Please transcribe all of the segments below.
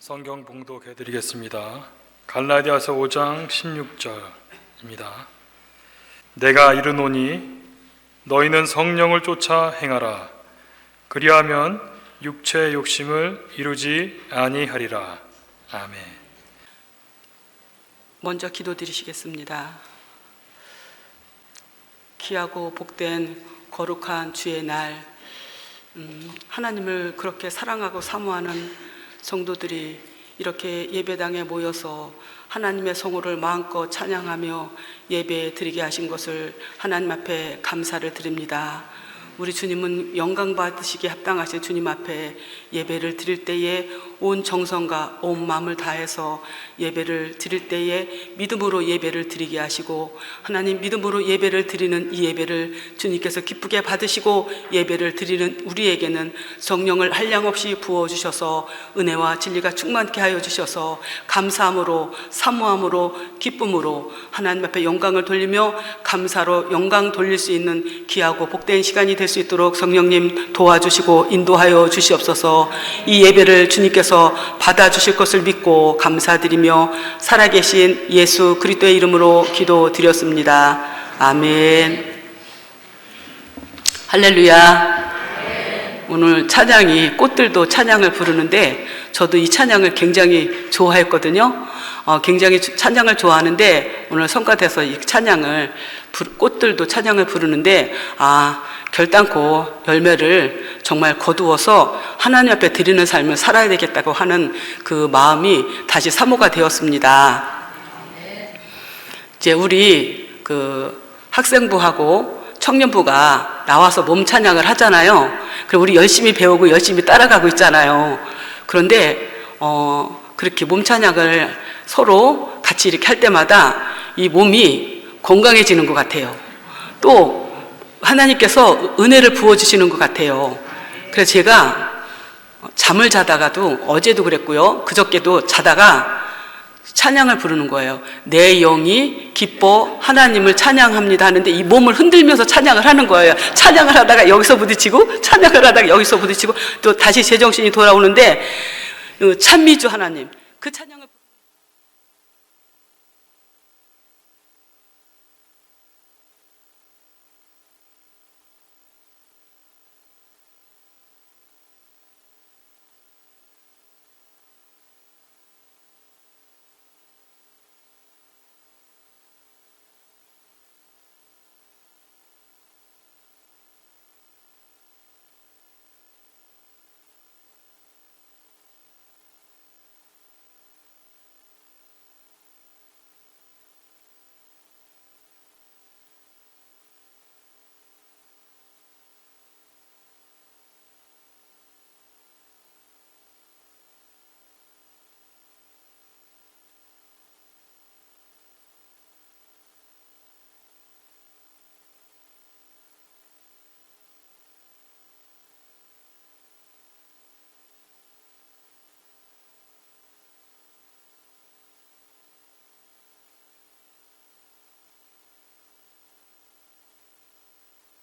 성경 봉독해 드리겠습니다. 갈라디아서 5장 16절입니다. 내가 이르노니 너희는 성령을 쫓아 행하라. 그리하면 육체의 욕심을 이루지 아니하리라. 아멘. 먼저 기도드리시겠습니다. 귀하고 복된 거룩한 주의 날, 하나님을 그렇게 사랑하고 사모하는 성도들이 이렇게 예배당에 모여서 하나님의 성호를 마음껏 찬양하며 예배 드리게 하신 것을 하나님 앞에 감사를 드립니다. 우리 주님은 영광 받으시기에 합당하신 주님 앞에 예배를 드릴 때에 온 정성과 온 마음을 다해서 예배를 드릴 때에 믿음으로 예배를 드리게 하시고, 하나님 믿음으로 예배를 드리는 이 예배를 주님께서 기쁘게 받으시고 예배를 드리는 우리에게는 성령을 한량없이 부어주셔서 은혜와 진리가 충만케 하여 주셔서 감사함으로 사모함으로 기쁨으로 하나님 앞에 영광을 돌리며 감사로 영광 돌릴 수 있는 귀하고 복된 시간이 될 수 있도록 성령님 도와주시고 인도하여 주시옵소서. 이 예배를 주님께서 받아주실 것을 믿고 감사드리며 살아계신 예수 그리스도의 이름으로 기도드렸습니다. 아멘. 할렐루야. 오늘 찬양이 꽃들도 찬양을 부르는데 저도 이 찬양을 굉장히 좋아했거든요. 굉장히 찬양을 좋아하는데 오늘 성가돼서 이 찬양을 꽃들도 찬양을 부르는데 결단코 열매를 정말 거두어서 하나님 앞에 드리는 삶을 살아야 되겠다고 하는 그 마음이 다시 사모가 되었습니다. 이제 우리 그 학생부하고 청년부가 나와서 몸 찬양을 하잖아요. 그리고 우리 열심히 배우고 열심히 따라가고 있잖아요. 그런데 그렇게 몸 찬양을 서로 같이 이렇게 할 때마다 이 몸이 건강해지는 것 같아요. 또 하나님께서 은혜를 부어주시는 것 같아요. 그래서 제가 잠을 자다가도 어제도 그랬고요. 그저께도 자다가 찬양을 부르는 거예요. 내 영이 기뻐 하나님을 찬양합니다 하는데 이 몸을 흔들면서 찬양을 하는 거예요. 찬양을 하다가 여기서 부딪히고 찬양을 하다가 여기서 부딪히고 또 다시 제정신이 돌아오는데 찬미주 하나님 그 찬양을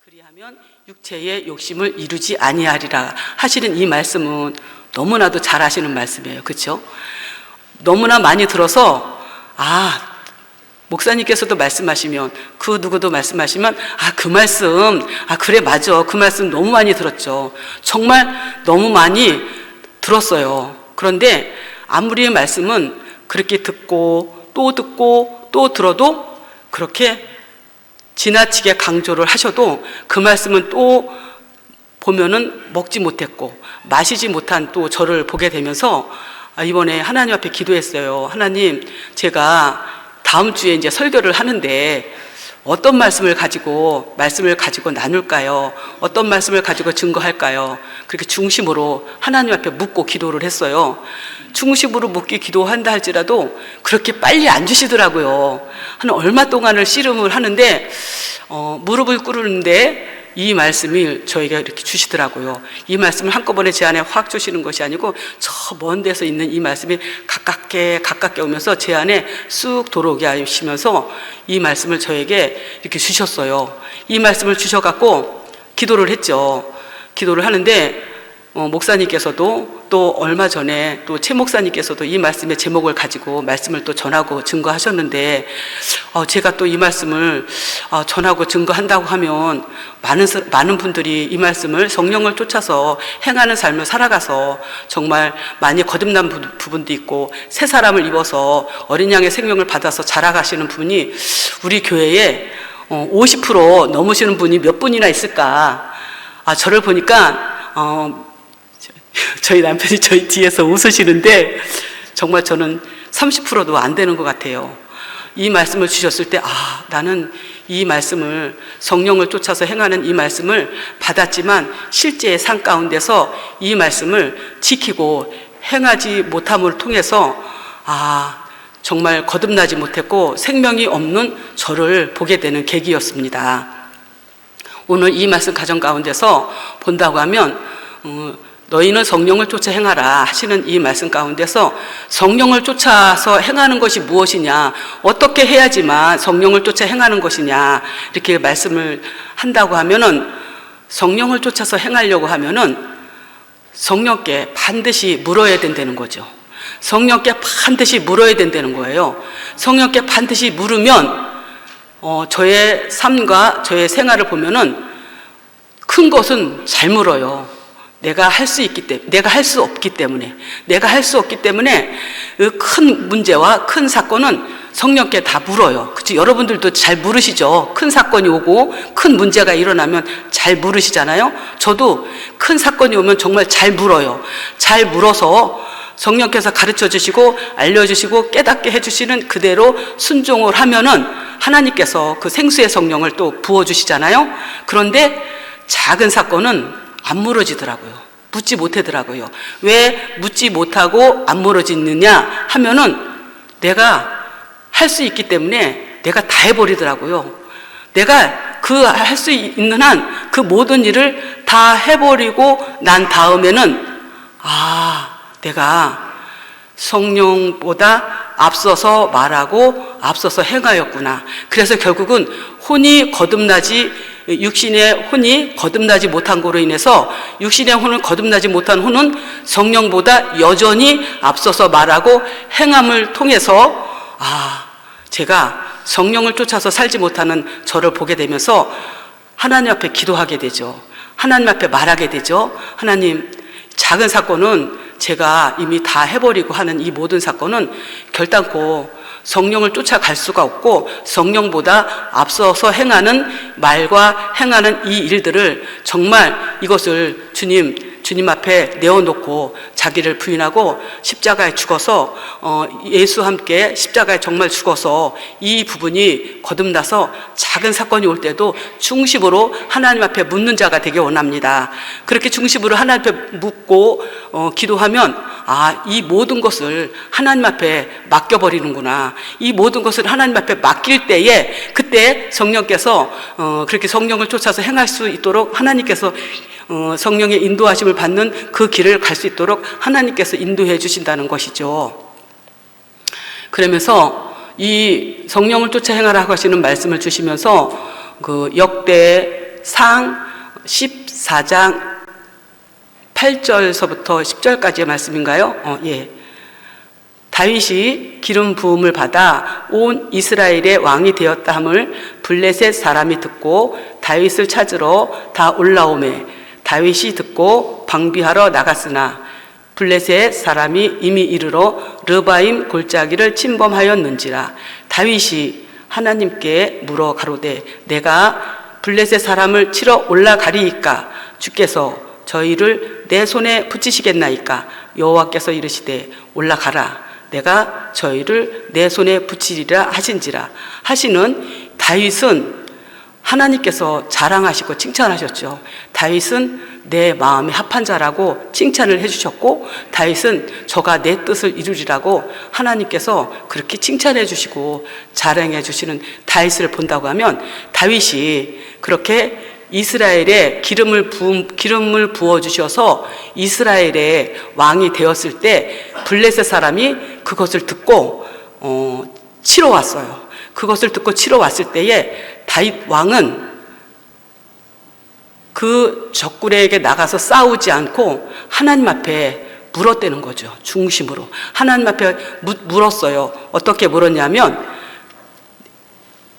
그리하면 육체의 욕심을 이루지 아니하리라 하시는 이 말씀은 너무나도 잘 하시는 말씀이에요. 그렇죠? 너무나 많이 들어서 목사님께서도 말씀하시면 그 누구도 말씀하시면 그 말씀 그래 맞아 그 말씀 너무 많이 들었죠. 정말 너무 많이 들었어요. 그런데 아무리 말씀은 그렇게 듣고 또 들어도 그렇게 지나치게 강조를 하셔도 그 말씀은 또 보면은 먹지 못했고 마시지 못한 또 저를 보게 되면서 이번에 하나님 앞에 기도했어요. 하나님, 제가 다음 주에 이제 설교를 하는데 어떤 말씀을 가지고 나눌까요? 어떤 말씀을 가지고 증거할까요? 그렇게 중심으로 하나님 앞에 묻고 기도를 했어요. 중심으로 묻기 기도한다 할지라도 그렇게 빨리 안 주시더라고요. 한 얼마 동안을 씨름을 하는데 무릎을 꿇는데 이 말씀이 저에게 이렇게 주시더라고요. 이 말씀을 한꺼번에 제 안에 확 주시는 것이 아니고 저 먼 데서 있는 이 말씀이 가깝게 오면서 제 안에 쑥 들어오게 하시면서 이 말씀을 저에게 이렇게 주셨어요. 이 말씀을 주셔갖고 기도를 했죠. 기도를 하는데 목사님께서도 또 얼마 전에 또 최 목사님께서도 이 말씀의 제목을 가지고 말씀을 또 전하고 증거하셨는데, 제가 또 이 말씀을 전하고 증거한다고 하면 많은 분들이 이 말씀을 성령을 쫓아서 행하는 삶을 살아가서 정말 많이 거듭난 부분도 있고 새 사람을 입어서 어린 양의 생명을 받아서 자라가시는 분이 우리 교회에 50% 넘으시는 분이 몇 분이나 있을까. 저를 보니까 저희 남편이 저희 뒤에서 웃으시는데 정말 저는 30%도 안 되는 것 같아요. 이 말씀을 주셨을 때 나는 이 말씀을, 성령을 쫓아서 행하는 이 말씀을 받았지만 실제의 삶 가운데서 이 말씀을 지키고 행하지 못함을 통해서 정말 거듭나지 못했고 생명이 없는 저를 보게 되는 계기였습니다. 오늘 이 말씀 가정 가운데서 본다고 하면 너희는 성령을 쫓아 행하라 하시는 이 말씀 가운데서 성령을 쫓아서 행하는 것이 무엇이냐, 어떻게 해야지만 성령을 쫓아 행하는 것이냐, 이렇게 말씀을 한다고 하면은, 성령을 쫓아서 행하려고 하면은 성령께 반드시 물어야 된다는 거죠. 성령께 반드시 물어야 된다는 거예요. 성령께 반드시 물으면 저의 삶과 저의 생활을 보면은 큰 것은 잘 물어요. 내가 할 수 있기 때문에, 내가 할 수 없기 때문에 그 큰 문제와 큰 사건은 성령께 다 물어요. 그치? 여러분들도 잘 물으시죠? 큰 사건이 오고 큰 문제가 일어나면 잘 물으시잖아요? 저도 큰 사건이 오면 정말 잘 물어요. 잘 물어서 성령께서 가르쳐 주시고 알려주시고 깨닫게 해주시는 그대로 순종을 하면은 하나님께서 그 생수의 성령을 또 부어주시잖아요? 그런데 작은 사건은 안 물어지더라고요. 묻지 못하더라고요. 왜 묻지 못하고 안 물어지느냐 하면은 내가 할 수 있기 때문에 내가 다 해버리더라고요. 내가 할 수 있는 한 그 모든 일을 다 해버리고 난 다음에는 내가 성령보다 앞서서 말하고 앞서서 행하였구나. 그래서 결국은 육신의 혼이 거듭나지 못한 거로 인해서 육신의 혼을 거듭나지 못한 혼은 성령보다 여전히 앞서서 말하고 행함을 통해서 제가 성령을 쫓아서 살지 못하는 저를 보게 되면서 하나님 앞에 기도하게 되죠. 하나님 앞에 말하게 되죠. 하나님, 작은 사건은 제가 이미 다 해버리고 하는 이 모든 사건은 결단코 성령을 쫓아갈 수가 없고 성령보다 앞서서 행하는 말과 행하는 이 일들을 정말 이것을 주님 앞에 내어놓고 자기를 부인하고 십자가에 죽어서 예수와 함께 십자가에 정말 죽어서 이 부분이 거듭나서 작은 사건이 올 때도 중심으로 하나님 앞에 묻는 자가 되기 원합니다. 그렇게 중심으로 하나님 앞에 묻고 기도하면 이 모든 것을 하나님 앞에 맡겨버리는구나. 이 모든 것을 하나님 앞에 맡길 때에 그때 성령께서 그렇게 성령을 쫓아서 행할 수 있도록 하나님께서 성령의 인도하심을 받는 그 길을 갈 수 있도록 하나님께서 인도해 주신다는 것이죠. 그러면서 이 성령을 쫓아 행하라고 하시는 말씀을 주시면서 그 역대상 14장 8절서부터 10절까지의 말씀인가요? 다윗이 기름 부음을 받아 온 이스라엘의 왕이 되었다 함을 블레셋 사람이 듣고 다윗을 찾으러 다 올라오매 다윗이 듣고 방비하러 나갔으나 블레셋 사람이 이미 이르러 르바임 골짜기를 침범하였는지라. 다윗이 하나님께 물어 가로되 내가 블레셋 사람을 치러 올라가리이까 주께서 저희를 내 손에 붙이시겠나이까. 여호와께서 이르시되 올라가라 내가 저희를 내 손에 붙이리라 하신지라. 하시는 다윗은 하나님께서 자랑하시고 칭찬하셨죠. 다윗은 내 마음에 합한 자라고 칭찬을 해주셨고 다윗은 저가 내 뜻을 이루리라고 하나님께서 그렇게 칭찬해 주시고 자랑해 주시는 다윗을 본다고 하면 다윗이 그렇게 이스라엘에 기름을 부어 주셔서 이스라엘의 왕이 되었을 때 블레셋 사람이 그것을 듣고 치러 왔어요. 그것을 듣고 치러 왔을 때에 다윗 왕은 그 적군에게 나가서 싸우지 않고 하나님 앞에 물었다는 거죠. 중심으로. 하나님 앞에 물었어요. 어떻게 물었냐면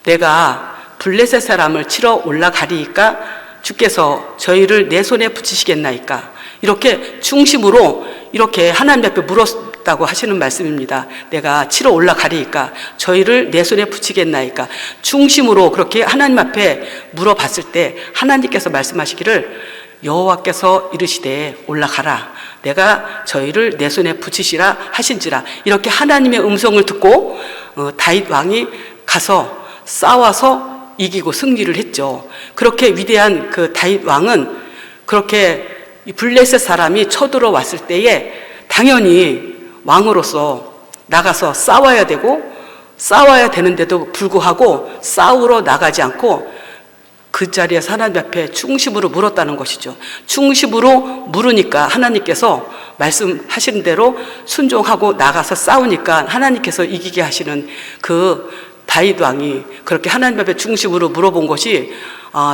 내가 블레셋 사람을 치러 올라가리이까 주께서 저희를 내 손에 붙이시겠나이까. 이렇게 중심으로 이렇게 하나님 앞에 물었다고 하시는 말씀입니다. 내가 치러 올라가리이까 저희를 내 손에 붙이겠나이까. 중심으로 그렇게 하나님 앞에 물어봤을 때 하나님께서 말씀하시기를 여호와께서 이르시되 올라가라. 내가 저희를 내 손에 붙이시라 하신지라. 이렇게 하나님의 음성을 듣고 다윗 왕이 가서 싸워서 이기고 승리를 했죠. 그렇게 위대한 그 다윗 왕은 그렇게 블레셋 사람이 쳐들어왔을 때에 당연히 왕으로서 나가서 싸워야 되는데도 불구하고 싸우러 나가지 않고 그 자리에서 하나님 앞에 중심으로 물었다는 것이죠. 중심으로 물으니까 하나님께서 말씀하시는 대로 순종하고 나가서 싸우니까 하나님께서 이기게 하시는 그 다윗 왕이 그렇게 하나님 앞에 중심으로 물어본 것이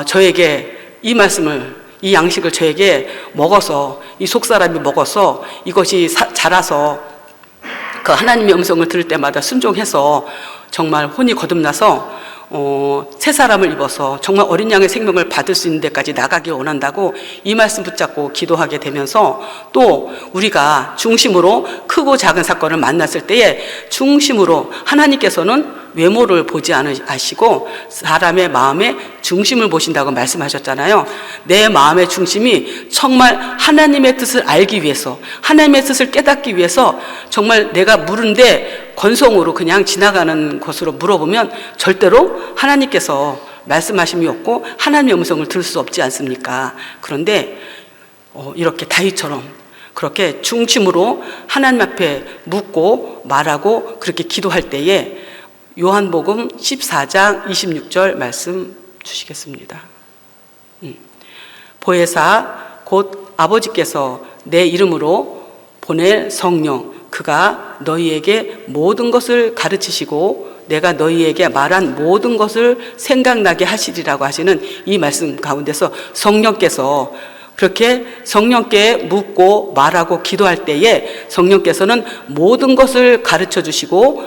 저에게 이 말씀을, 이 양식을 저에게 먹어서, 이 속사람이 먹어서 이것이 자라서 그 하나님의 음성을 들을 때마다 순종해서 정말 혼이 거듭나서 새 사람을 입어서 정말 어린 양의 생명을 받을 수 있는 데까지 나가기 원한다고 이 말씀 붙잡고 기도하게 되면서, 또 우리가 중심으로 크고 작은 사건을 만났을 때에 중심으로 하나님께서는 외모를 보지 않으시고 사람의 마음의 중심을 보신다고 말씀하셨잖아요. 내 마음의 중심이 정말 하나님의 뜻을 알기 위해서, 하나님의 뜻을 깨닫기 위해서 정말 내가 물은데 건성으로 그냥 지나가는 것으로 물어보면 절대로 하나님께서 말씀하심이 없고 하나님의 음성을 들을 수 없지 않습니까? 그런데 이렇게 다윗처럼 그렇게 중심으로 하나님 앞에 묻고 말하고 그렇게 기도할 때에 요한복음 14장 26절 말씀 주시겠습니다. 보혜사 곧 아버지께서 내 이름으로 보낼 성령, 그가 너희에게 모든 것을 가르치시고 내가 너희에게 말한 모든 것을 생각나게 하시리라고 하시는 이 말씀 가운데서 성령께서 그렇게 성령께 묻고 말하고 기도할 때에 성령께서는 모든 것을 가르쳐 주시고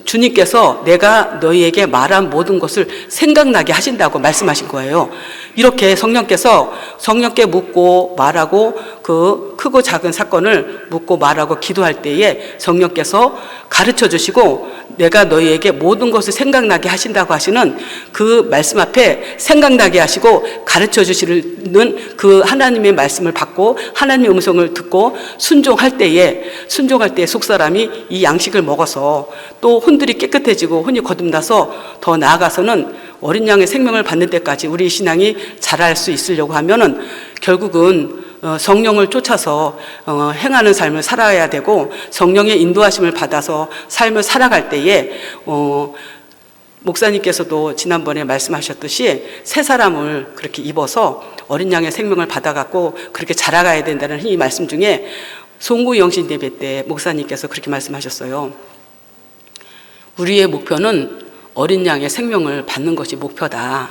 주님께서 내가 너희에게 말한 모든 것을 생각나게 하신다고 말씀하신 거예요. 이렇게 성령께 묻고 말하고 그 크고 작은 사건을 묻고 말하고 기도할 때에 성령께서 가르쳐 주시고 내가 너희에게 모든 것을 생각나게 하신다고 하시는 그 말씀 앞에 생각나게 하시고 가르쳐 주시는 그 하나님의 말씀을 받고 하나님의 음성을 듣고 순종할 때에 속사람이 이 양식을 먹어서 또 혼들이 깨끗해지고 혼이 거듭나서 더 나아가서는 어린 양의 생명을 받는 데까지 우리 신앙이 자랄 수 있으려고 하면은 결국은 성령을 쫓아서 행하는 삶을 살아야 되고 성령의 인도하심을 받아서 삶을 살아갈 때에 목사님께서도 지난번에 말씀하셨듯이 새 사람을 그렇게 입어서 어린 양의 생명을 받아갖고 그렇게 자라가야 된다는 이 말씀 중에 송구 영신 예배 때 목사님께서 그렇게 말씀하셨어요. 우리의 목표는 어린 양의 생명을 받는 것이 목표다.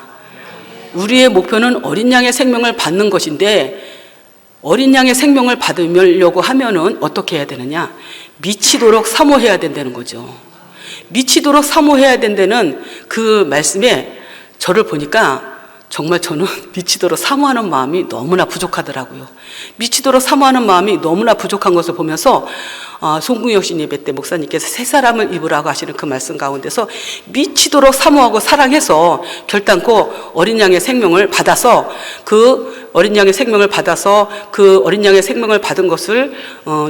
우리의 목표는 어린 양의 생명을 받는 것인데 어린 양의 생명을 받으려고 하면은 어떻게 해야 되느냐? 미치도록 사모해야 된다는 거죠. 미치도록 사모해야 된다는 그 말씀에 저를 보니까 정말 저는 미치도록 사모하는 마음이 너무나 부족하더라고요. 미치도록 사모하는 마음이 너무나 부족한 것을 보면서 송궁여신 예배 때 목사님께서 새 사람을 입으라고 하시는 그 말씀 가운데서 미치도록 사모하고 사랑해서 결단코 어린 양의 생명을 받아서 그 어린 양의 생명을 받은 것을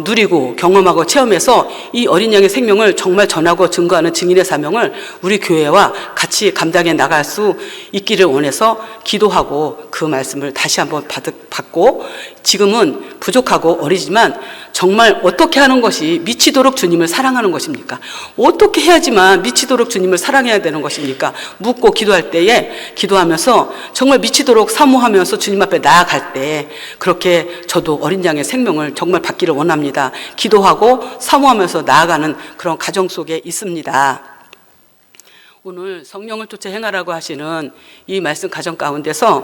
누리고 경험하고 체험해서 이 어린 양의 생명을 정말 전하고 증거하는 증인의 사명을 우리 교회와 같이 감당해 나갈 수 있기를 원해서 기도하고 그 말씀을 다시 한번 받고 지금은 부족하고 어리지만 정말 어떻게 하는 것이 미치도록 주님을 사랑하는 것입니까? 어떻게 해야지만 미치도록 주님을 사랑해야 되는 것입니까? 묻고 기도할 때에 기도하면서 정말 미치도록 사모하면서 주님 앞에 나아갈 때 그렇게 저도 어린 양의 생명을 정말 받기를 원합니다. 기도하고 사모하면서 나아가는 그런 가정 속에 있습니다. 오늘 성령을 쫓아 행하라고 하시는 이 말씀 가정 가운데서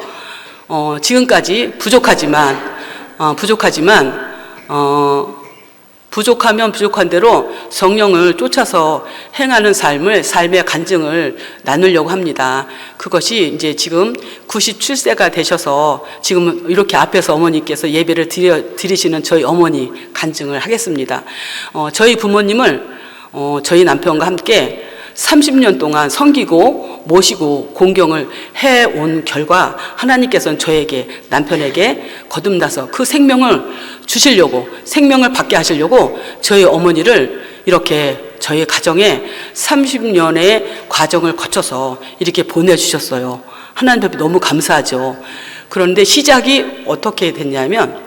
지금까지 부족하지만 부족하면 부족한 대로 성령을 쫓아서 행하는 삶의 간증을 나누려고 합니다. 그것이 이제 지금 97세가 되셔서 지금 이렇게 앞에서 어머니께서 예배를 드리시는 저희 어머니 간증을 하겠습니다. 저희 부모님을 저희 남편과 함께 30년 동안 섬기고 모시고 공경을 해온 결과 하나님께서는 저에게, 남편에게 거듭나서 그 생명을 주시려고, 생명을 받게 하시려고 저희 어머니를 이렇게 저희 가정에 30년의 과정을 거쳐서 이렇게 보내주셨어요. 하나님 앞에 너무 감사하죠. 그런데 시작이 어떻게 됐냐면,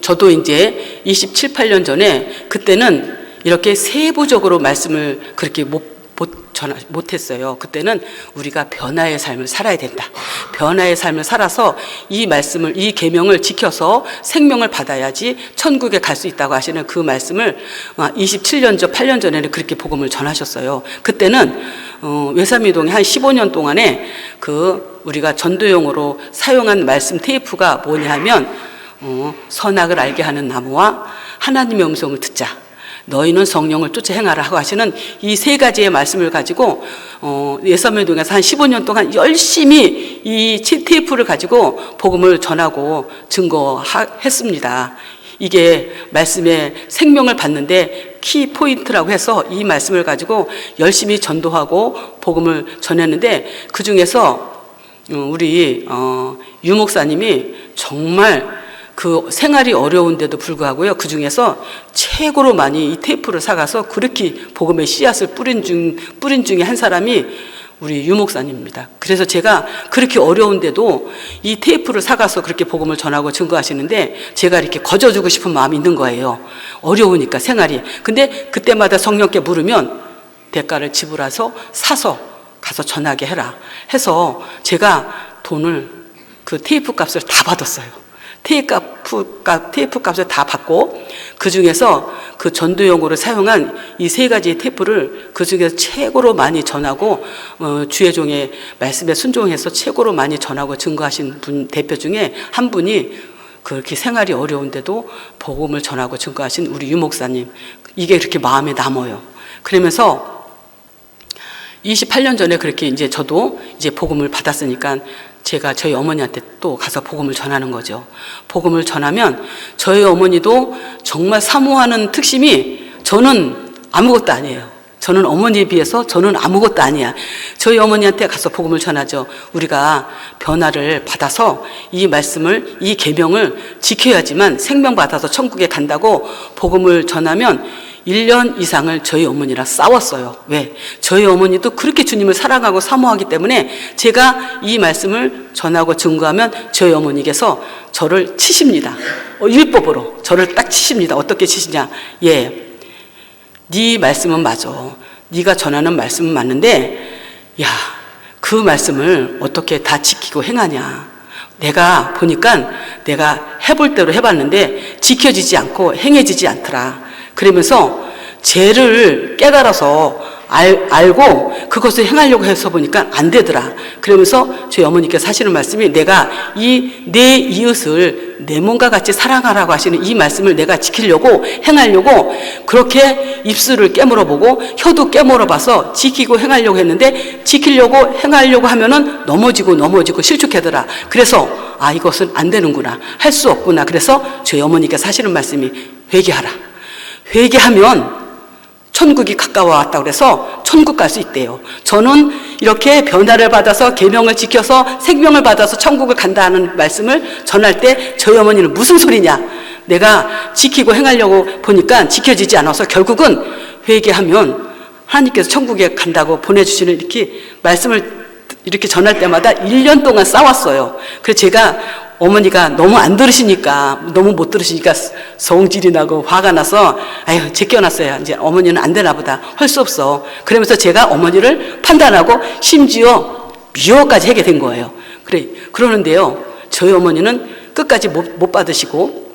저도 이제 27, 8년 전에 그때는 이렇게 세부적으로 말씀을 그렇게 못했어요. 그때는 우리가 변화의 삶을 살아야 된다. 변화의 삶을 살아서 이 말씀을, 이 계명을 지켜서 생명을 받아야지 천국에 갈 수 있다고 하시는 그 말씀을 27년 전, 8년 전에는 그렇게 복음을 전하셨어요. 그때는 외삼이동에 한 15년 동안에 우리가 전도용으로 사용한 말씀 테이프가 뭐냐 하면 선악을 알게 하는 나무와 하나님의 음성을 듣자, 너희는 성령을 쫓아 행하라 하고 하시는 이 세 가지의 말씀을 가지고 예삼회동에서 한 15년 동안 열심히 이 테이프를 가지고 복음을 전하고 증거했습니다. 이게 말씀의 생명을 받는데 키 포인트라고 해서 이 말씀을 가지고 열심히 전도하고 복음을 전했는데, 그 중에서 우리 유 목사님이 정말 그 생활이 어려운데도 불구하고요, 그 중에서 최고로 많이 이 테이프를 사가서 그렇게 복음의 씨앗을 뿌린 중에 한 사람이 우리 유 목사님입니다. 그래서 제가 그렇게 어려운데도 이 테이프를 사가서 그렇게 복음을 전하고 증거하시는데, 제가 이렇게 거저주고 싶은 마음이 있는 거예요. 어려우니까 생활이. 근데 그때마다 성령께 물으면 대가를 지불해서 사서 가서 전하게 해라 해서 제가 돈을, 그 테이프 값을 다 받았어요. 테이프 값을 다 받고, 그 중에서 그 전도용으로 사용한 이 세 가지 테이프를 그 중에서 최고로 많이 전하고, 주의 종의 말씀에 순종해서 최고로 많이 전하고 증거하신 분, 대표 중에 한 분이 그렇게 생활이 어려운데도 복음을 전하고 증거하신 우리 유 목사님. 이게 이렇게 마음에 남아요. 그러면서 28년 전에 그렇게 이제 저도 이제 복음을 받았으니까 제가 저희 어머니한테 또 가서 복음을 전하는 거죠. 복음을 전하면 저희 어머니도 정말 사모하는 특심이, 저는 아무것도 아니에요. 저는 어머니에 비해서 저는 아무것도 아니야. 저희 어머니한테 가서 복음을 전하죠. 우리가 변화를 받아서 이 말씀을, 이 계명을 지켜야지만 생명 받아서 천국에 간다고 복음을 전하면 1년 이상을 저희 어머니랑 싸웠어요. 왜? 저희 어머니도 그렇게 주님을 사랑하고 사모하기 때문에 제가 이 말씀을 전하고 증거하면 저희 어머니께서 저를 치십니다. 율법으로 저를 딱 치십니다. 어떻게 치시냐? 예, 네 말씀은 맞아. 네가 전하는 말씀은 맞는데, 야, 그 말씀을 어떻게 다 지키고 행하냐? 내가 보니까 내가 해볼 대로 해봤는데 지켜지지 않고 행해지지 않더라. 그러면서 죄를 깨달아서 알고 그것을 행하려고 해서 보니까 안 되더라. 그러면서 저희 어머니께서 하시는 말씀이, 내가 내 이웃을 내 몸과 같이 사랑하라고 하시는 이 말씀을 내가 지키려고 행하려고 그렇게 입술을 깨물어 보고 혀도 깨물어 봐서 지키고 행하려고 했는데, 지키려고 행하려고 하면은 넘어지고 실족하더라. 그래서 이것은 안 되는구나, 할 수 없구나. 그래서 저희 어머니께서 하시는 말씀이, 회개하라. 회개하면 천국이 가까워 왔다고 그래서 천국 갈 수 있대요. 저는 이렇게 변화를 받아서 계명을 지켜서 생명을 받아서 천국을 간다는 말씀을 전할 때 저희 어머니는 무슨 소리냐, 내가 지키고 행하려고 보니까 지켜지지 않아서 결국은 회개하면 하나님께서 천국에 간다고 보내주시는 이렇게 말씀을 이렇게 전할 때마다 1년 동안 싸웠어요. 그래서 제가 어머니가 너무 안 들으시니까, 너무 못 들으시니까 성질이 나고 화가 나서 제껴놨어요. 이제 어머니는 안 되나 보다, 할 수 없어. 그러면서 제가 어머니를 판단하고 심지어 미워까지 하게 된 거예요. 그러는데요, 저희 어머니는 끝까지 못 받으시고,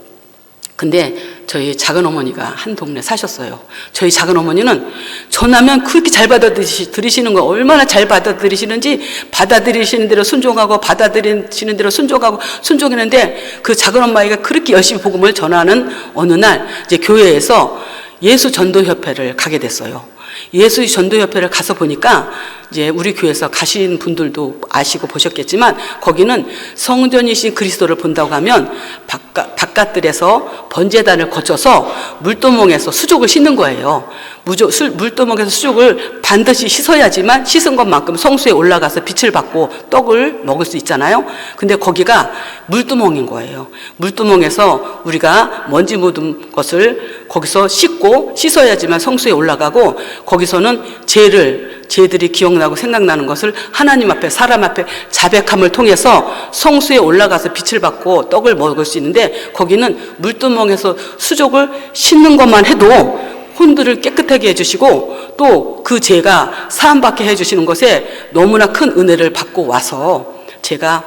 근데 저희 작은 어머니가 한 동네 사셨어요. 저희 작은 어머니는 전하면 그렇게 잘 받아들이시는 거, 얼마나 잘 받아들이시는지, 받아들이시는 대로 순종하고 받아들이시는 대로 순종하고 순종했는데, 그 작은 엄마가 그렇게 열심히 복음을 전하는 어느 날 이제 교회에서 예수 전도협회를 가게 됐어요. 예수 전도협회를 가서 보니까 이제 우리 교회에서 가신 분들도 아시고 보셨겠지만, 거기는 성전이신 그리스도를 본다고 하면 바깥들에서 번제단을 거쳐서 물도멍에서 수족을 씻는 거예요. 물도멍에서 수족을 반드시 씻어야지만 씻은 것만큼 성수에 올라가서 빛을 받고 떡을 먹을 수 있잖아요. 근데 거기가 물두멍인 거예요. 물두멍에서 우리가 먼지 묻은 것을 거기서 씻고 씻어야지만 성수에 올라가고, 거기서는 죄들이 기억나고 생각나는 것을 하나님 앞에, 사람 앞에 자백함을 통해서 성수에 올라가서 빛을 받고 떡을 먹을 수 있는데, 거기는 물두멍에서 수족을 씻는 것만 해도 혼들을 깨끗하게 해주시고, 또 그 죄가 사함받게 해주시는 것에 너무나 큰 은혜를 받고 와서, 제가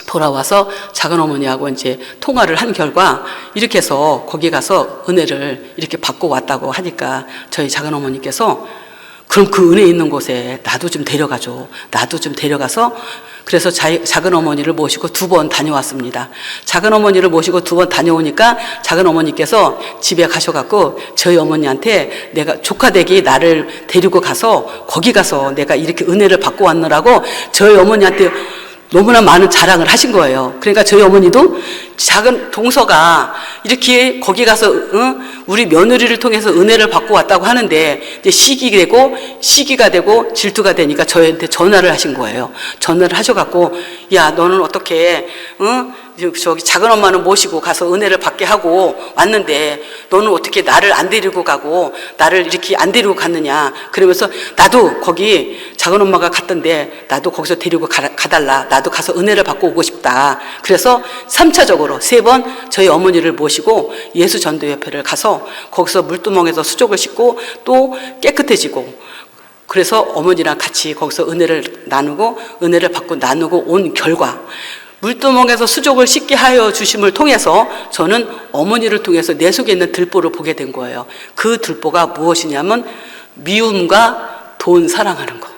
돌아와서 작은 어머니하고 이제 통화를 한 결과 이렇게 해서 거기 가서 은혜를 이렇게 받고 왔다고 하니까, 저희 작은 어머니께서 그럼 그 은혜 있는 곳에 나도 좀 데려가줘. 나도 좀 데려가서, 그래서 작은 어머니를 모시고 2번 다녀왔습니다. 작은 어머니를 모시고 2번 다녀오니까 작은 어머니께서 집에 가셔갖고 저희 어머니한테 내가 조카댁이 나를 데리고 가서 거기 가서 내가 이렇게 은혜를 받고 왔느라고 저희 어머니한테 너무나 많은 자랑을 하신 거예요. 그러니까 저희 어머니도 작은 동서가 이렇게 거기 가서 우리 며느리를 통해서 은혜를 받고 왔다고 하는데, 이제 시기가 되고 질투가 되니까 저희한테 전화를 하신 거예요. 전화를 하셔갖고, 야, 너는 어떻게 저기 작은 엄마는 모시고 가서 은혜를 받게 하고 왔는데 너는 어떻게 나를 안 데리고 가고 나를 이렇게 안 데리고 갔느냐. 그러면서 나도 거기 작은 엄마가 갔던데 나도 거기서 데리고 가달라. 나도 가서 은혜를 받고 오고 싶다. 그래서 3차적으로 3번 저희 어머니를 모시고 예수 전도협회를 가서 거기서 물두멍에서 수족을 씻고 또 깨끗해지고, 그래서 어머니랑 같이 거기서 은혜를 나누고 은혜를 받고 나누고 온 결과, 물두멍에서 수족을 씻게 하여 주심을 통해서 저는 어머니를 통해서 내 속에 있는 들보를 보게 된 거예요. 그 들보가 무엇이냐면 미움과 돈 사랑하는 것.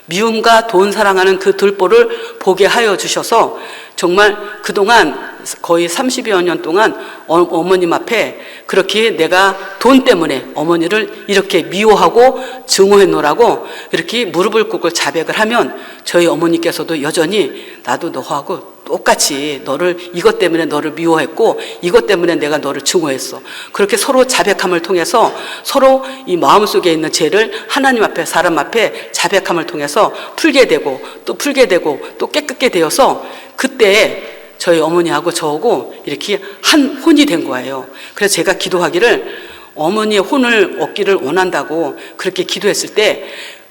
미움과 돈 사랑하는 그 들보를 보게 하여 주셔서 정말 그동안 거의 30여 년 동안 어머님 앞에 그렇게 내가 돈 때문에 어머니를 이렇게 미워하고 증오해 놓으라고 이렇게 무릎을 꿇고 자백을 하면, 저희 어머니께서도 여전히 나도 너하고 똑같이 너를, 이것 때문에 너를 미워했고 이것 때문에 내가 너를 증오했어. 그렇게 서로 자백함을 통해서 서로 이 마음속에 있는 죄를 하나님 앞에, 사람 앞에 자백함을 통해서 풀게 되고 또 깨끗게 되어서, 그때 저희 어머니하고 저하고 이렇게 한 혼이 된 거예요. 그래서 제가 기도하기를 어머니의 혼을 얻기를 원한다고 그렇게 기도했을 때,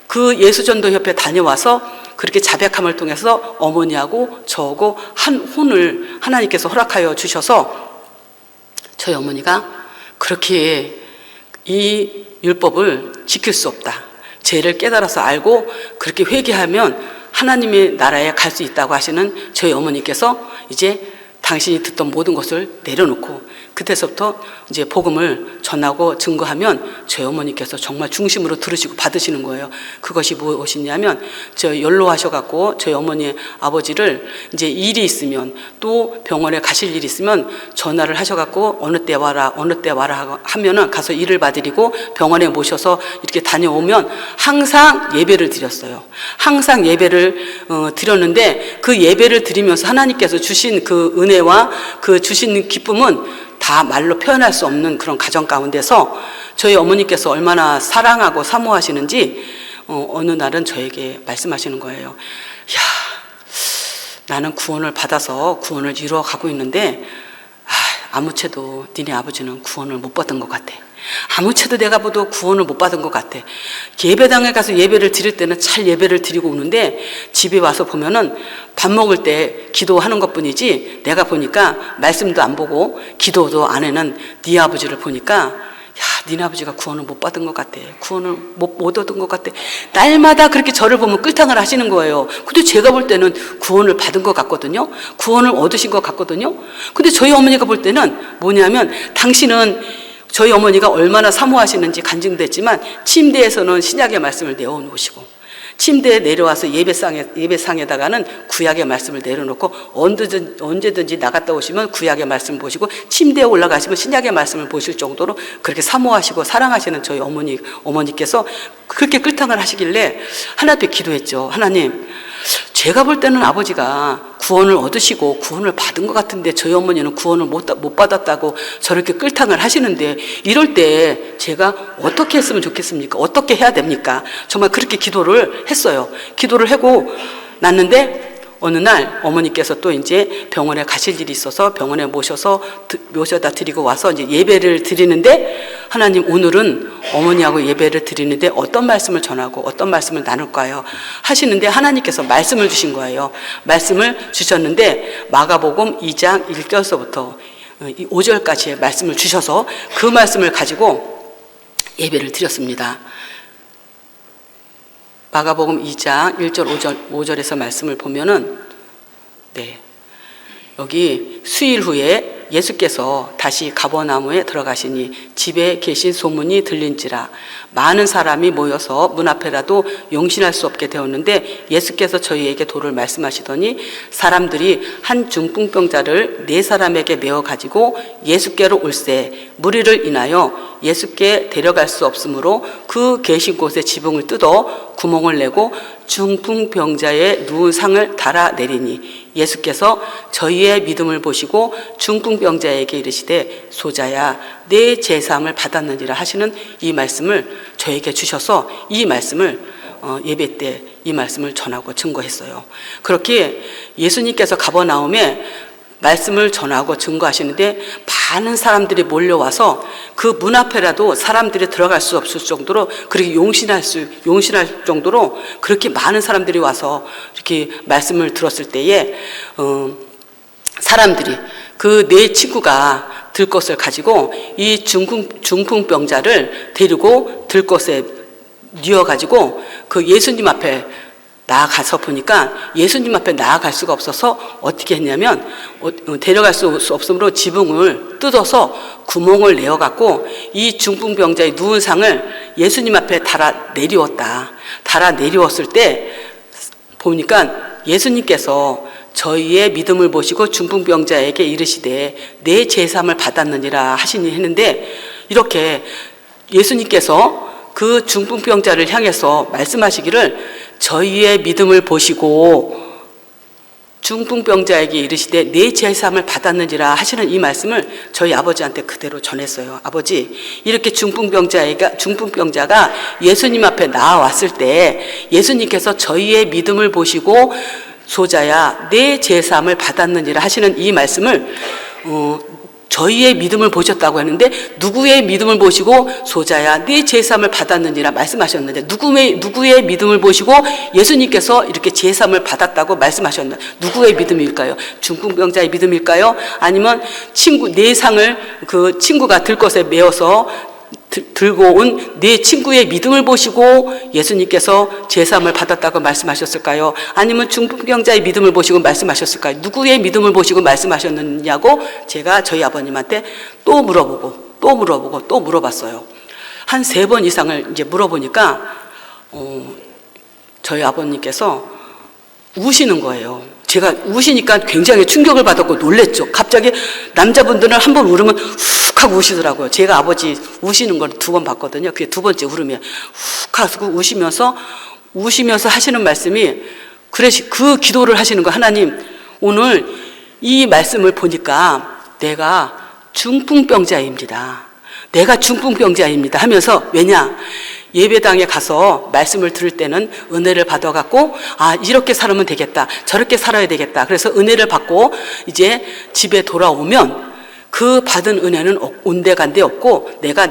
그 예수전도협회 다녀와서 그렇게 자백함을 통해서 어머니하고 저하고 한 혼을 하나님께서 허락하여 주셔서 저희 어머니가 그렇게 이 율법을 지킬 수 없다, 죄를 깨달아서 알고 그렇게 회개하면 하나님의 나라에 갈 수 있다고 하시는 저희 어머니께서 이제 당신이 듣던 모든 것을 내려놓고 그때서부터 이제 복음을 전하고 증거하면 저희 어머니께서 정말 중심으로 들으시고 받으시는 거예요. 그것이 무엇이냐면, 저 연로하셔갖고 저희 어머니 아버지를 이제 일이 있으면 또 병원에 가실 일이 있으면 전화를 하셔갖고 어느 때 와라 하면은 가서 일을 봐드리고 병원에 모셔서 이렇게 다녀오면 항상 예배를 드렸어요. 항상 예배를 드렸는데, 그 예배를 드리면서 하나님께서 주신 그 은혜와 그 주신 기쁨은 다 말로 표현할 수 없는 그런 가정 가운데서 저희 어머니께서 얼마나 사랑하고 사모하시는지 어느 날은 저에게 말씀하시는 거예요. 야, 나는 구원을 받아서 구원을 이루어가고 있는데 아무 채도 니네 아버지는 구원을 못 받은 것 같아. 아무 채도 내가 봐도 구원을 못 받은 것 같아. 예배당에 가서 예배를 드릴 때는 잘 예배를 드리고 오는데 집에 와서 보면은 밥 먹을 때 기도하는 것뿐이지, 내가 보니까 말씀도 안 보고 기도도 안 해는 네 아버지를 보니까, 야, 니네 아버지가 구원을 못 받은 것 같아. 구원을 못 얻은 것 같아. 날마다 그렇게 저를 보면 끌탕을 하시는 거예요. 근데 제가 볼 때는 구원을 받은 것 같거든요. 구원을 얻으신 것 같거든요. 근데 저희 어머니가 볼 때는 뭐냐면, 당신은 저희 어머니가 얼마나 사모하시는지 간증됐지만 침대에서는 신약의 말씀을 내어놓으시고, 침대에 내려와서 예배상에다가는 구약의 말씀을 내려놓고, 언제든지 나갔다 오시면 구약의 말씀을 보시고, 침대에 올라가시면 신약의 말씀을 보실 정도로 그렇게 사모하시고 사랑하시는 저희 어머니께서 그렇게 끌탕을 하시길래 하나님 앞에 기도했죠. 하나님, 제가 볼 때는 아버지가 구원을 얻으시고 구원을 받은 것 같은데 저희 어머니는 구원을 못 받았다고 저렇게 끌탕을 하시는데, 이럴 때 제가 어떻게 했으면 좋겠습니까? 어떻게 해야 됩니까? 정말 그렇게 기도를 했어요. 기도를 하고 났는데, 어느 날 어머니께서 또 이제 병원에 가실 일이 있어서 병원에 모셔다 드리고 와서 이제 예배를 드리는데, 하나님, 오늘은 어머니하고 예배를 드리는데 어떤 말씀을 전하고 어떤 말씀을 나눌까요? 하시는데 하나님께서 말씀을 주신 거예요. 말씀을 주셨는데 마가복음 2장 1절서부터 5절까지의 말씀을 주셔서 그 말씀을 가지고 예배를 드렸습니다. 마가복음 2장 1절 5절에서 말씀을 보면은, 여기 수일 후에 예수께서 다시 가버나움에 들어가시니 집에 계신 소문이 들린지라 많은 사람이 모여서 문 앞에라도 용신할 수 없게 되었는데, 예수께서 저희에게 도를 말씀하시더니 사람들이 한 중풍병자를 4사람에게 메어 가지고 예수께로 올세 무리를 인하여 예수께 데려갈 수 없으므로 그 계신 곳에 지붕을 뜯어 구멍을 내고 중풍병자의 누운 상을 달아내리니, 예수께서 저희의 믿음을 보시고 중풍병자에게 이르시되 소자야 내 제사함을 받았느니라 하시는 이 말씀을 저에게 주셔서 이 말씀을 예배 때 이 말씀을 전하고 증거했어요. 그렇게 예수님께서 가버나움에 말씀을 전하고 증거하시는데 많은 사람들이 몰려와서 그 문 앞에라도 사람들이 들어갈 수 없을 정도로, 그렇게 용신할 정도로 그렇게 많은 사람들이 와서 이렇게 말씀을 들었을 때에 사람들이 그 4친구가 들것을 가지고 이 중풍병자를 데리고 들것에 뉘어가지고 그 예수님 앞에 나아가서 보니까 예수님 앞에 나아갈 수가 없어서 어떻게 했냐면, 데려갈 수 없으므로 지붕을 뜯어서 구멍을 내어갖고 이 중풍병자의 누운 상을 예수님 앞에 달아 내리웠을 때 보니까 예수님께서 저희의 믿음을 보시고 중풍병자에게 이르시되 내 제사함을 받았느니라 하시니 했는데, 이렇게 예수님께서 그 중풍병자를 향해서 말씀하시기를 저희의 믿음을 보시고 중풍병자에게 이르시되 내 제사함을 받았느니라 하시는 이 말씀을 저희 아버지한테 그대로 전했어요. 아버지, 이렇게 중풍병자가 예수님 앞에 나와왔을 때 예수님께서 저희의 믿음을 보시고 소자야 내 제사함을 받았느니라 하시는 이 말씀을 저희의 믿음을 보셨다고 했는데, 누구의 믿음을 보시고 소자야 네 제사함을 받았느니라 말씀하셨는데, 누구의 믿음을 보시고 예수님께서 이렇게 제사함을 받았다고 말씀하셨나? 누구의 믿음일까요? 중풍병자의 믿음일까요? 아니면 내 상을 그 친구가 들것에 메어서 들고 온 네 친구의 믿음을 보시고 예수님께서 제사함을 받았다고 말씀하셨을까요? 아니면 중풍병자의 믿음을 보시고 말씀하셨을까요? 누구의 믿음을 보시고 말씀하셨느냐고 제가 저희 아버님한테 또 물어봤어요. 한 3번 이상을 이제 물어보니까 저희 아버님께서 우시는 거예요. 제가 우시니까 굉장히 충격을 받았고 놀랬죠. 갑자기 남자분들은 한 번 울으면 훅 하고 우시더라고요. 제가 아버지 우시는 걸 2번 봤거든요. 그게 2번째 울음이에요. 훅 하고 우시면서 하시는 말씀이, 그 기도를 하시는 거, 하나님, 오늘 이 말씀을 보니까 내가 중풍병자입니다 하면서, 왜냐? 예배당에 가서 말씀을 들을 때는 은혜를 받아갖고, 이렇게 살면 되겠다, 저렇게 살아야 되겠다. 그래서 은혜를 받고 이제 집에 돌아오면 그 받은 은혜는 온데간데 없고, 내가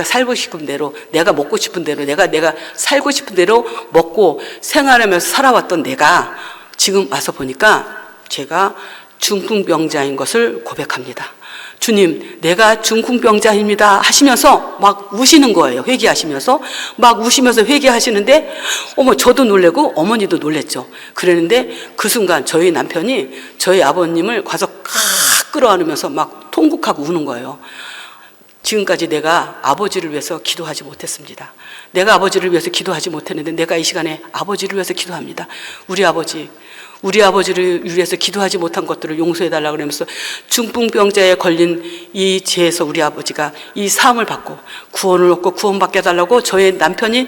살고 싶은 대로, 내가 먹고 싶은 대로, 내가 살고 싶은 대로 먹고 생활하면서 살아왔던 내가 지금 와서 보니까 제가 중풍병자인 것을 고백합니다. 주님, 내가 중풍병자입니다 하시면서 막 우시는 거예요. 회개하시면서 막 우시면서 회개하시는데 어머, 저도 놀래고 어머니도 놀랬죠. 그랬는데 그 순간 저희 남편이 저희 아버님을 가서 끌어안으면서 막 통곡하고 우는 거예요. 지금까지 내가 아버지를 위해서 기도하지 못했습니다. 내가 아버지를 위해서 기도하지 못했는데 내가 이 시간에 아버지를 위해서 기도합니다. 우리 아버지를 위해서 기도하지 못한 것들을 용서해달라고 그러면서 중풍병자에 걸린 이 죄에서 우리 아버지가 이 사함을 받고 구원을 얻고 구원받게 해달라고 저희 남편이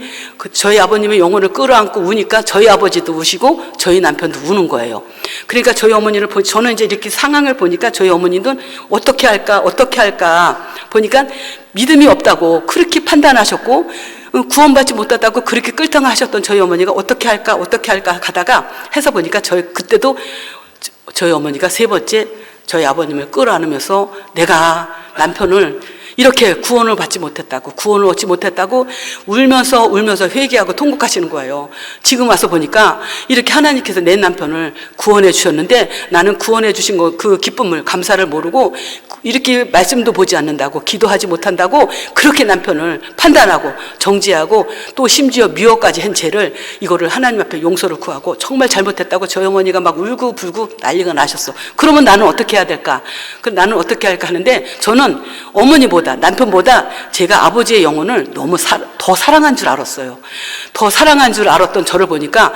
저희 아버님의 영혼을 끌어안고 우니까 저희 아버지도 우시고 저희 남편도 우는 거예요. 그러니까 저희 어머니를 저는 이제 이렇게 상황을 보니까 저희 어머니는 어떻게 할까 보니까 믿음이 없다고 그렇게 판단하셨고 구원받지 못하다고 그렇게 끌당하셨던 저희 어머니가 어떻게 할까 가다가 해서 보니까 그때도 저희 어머니가 세 번째 저희 아버님을 끌어안으면서 내가 남편을 이렇게 구원을 얻지 못했다고 울면서 회개하고 통곡하시는 거예요. 지금 와서 보니까 이렇게 하나님께서 내 남편을 구원해 주셨는데 나는 구원해 주신 그 기쁨을 감사를 모르고 이렇게 말씀도 보지 않는다고 기도하지 못한다고 그렇게 남편을 판단하고 정죄하고 또 심지어 미워까지 한 죄를 이거를 하나님 앞에 용서를 구하고 정말 잘못했다고 저희 어머니가 막 울고불고 난리가 나셨어. 그러면 나는 어떻게 해야 될까? 나는 어떻게 할까 하는데 저는 남편보다 제가 아버지의 영혼을 너무 더 사랑한 줄 알았어요. 더 사랑한 줄 알았던 저를 보니까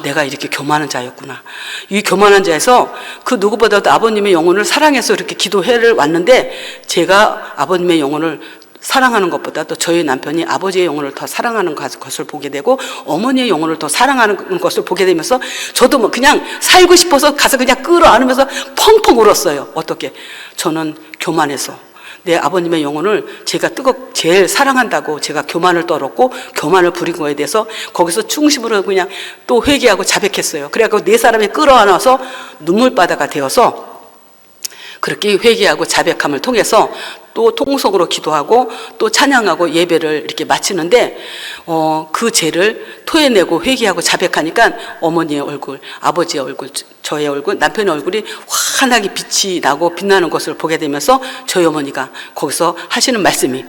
내가 이렇게 교만한 자였구나. 이 교만한 자에서 그 누구보다도 아버님의 영혼을 사랑해서 이렇게 기도회를 왔는데 제가 아버님의 영혼을 사랑하는 것보다도 저희 남편이 아버지의 영혼을 더 사랑하는 것을 보게 되고 어머니의 영혼을 더 사랑하는 것을 보게 되면서 저도 뭐 그냥 살고 싶어서 가서 그냥 끌어안으면서 펑펑 울었어요. 어떻게? 저는 교만해서 내 아버님의 영혼을 제가 제일 사랑한다고 제가 교만을 떨었고 교만을 부린 거에 대해서 거기서 중심으로 그냥 또 회개하고 자백했어요. 그래갖고 네 사람이 끌어안아서 눈물바다가 되어서 그렇게 회개하고 자백함을 통해서 또 통속으로 기도하고 또 찬양하고 예배를 이렇게 마치는데 그 죄를 토해내고 회개하고 자백하니까 어머니의 얼굴, 아버지의 얼굴, 저의 얼굴, 남편의 얼굴이 환하게 빛이 나고 빛나는 것을 보게 되면서 저희 어머니가 거기서 하시는 말씀이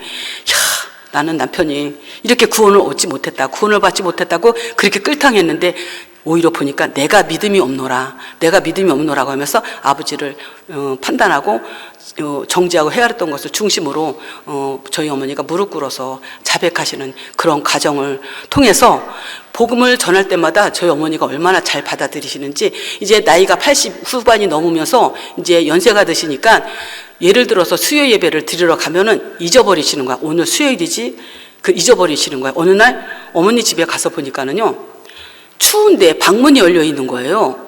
나는 남편이 이렇게 구원을 받지 못했다고 그렇게 끌당했는데 오히려 보니까 내가 믿음이 없노라고 하면서 아버지를 판단하고 정죄하고 헤아렸던 것을 중심으로 저희 어머니가 무릎 꿇어서 자백하시는 그런 과정을 통해서 복음을 전할 때마다 저희 어머니가 얼마나 잘 받아들이시는지 이제 나이가 80 후반이 넘으면서 이제 연세가 드시니까 예를 들어서 수요 예배를 드리러 가면은 잊어버리시는 거야. 오늘 수요일이지? 잊어버리시는 거야. 어느 날 어머니 집에 가서 보니까는요. 추운데 방문이 열려 있는 거예요.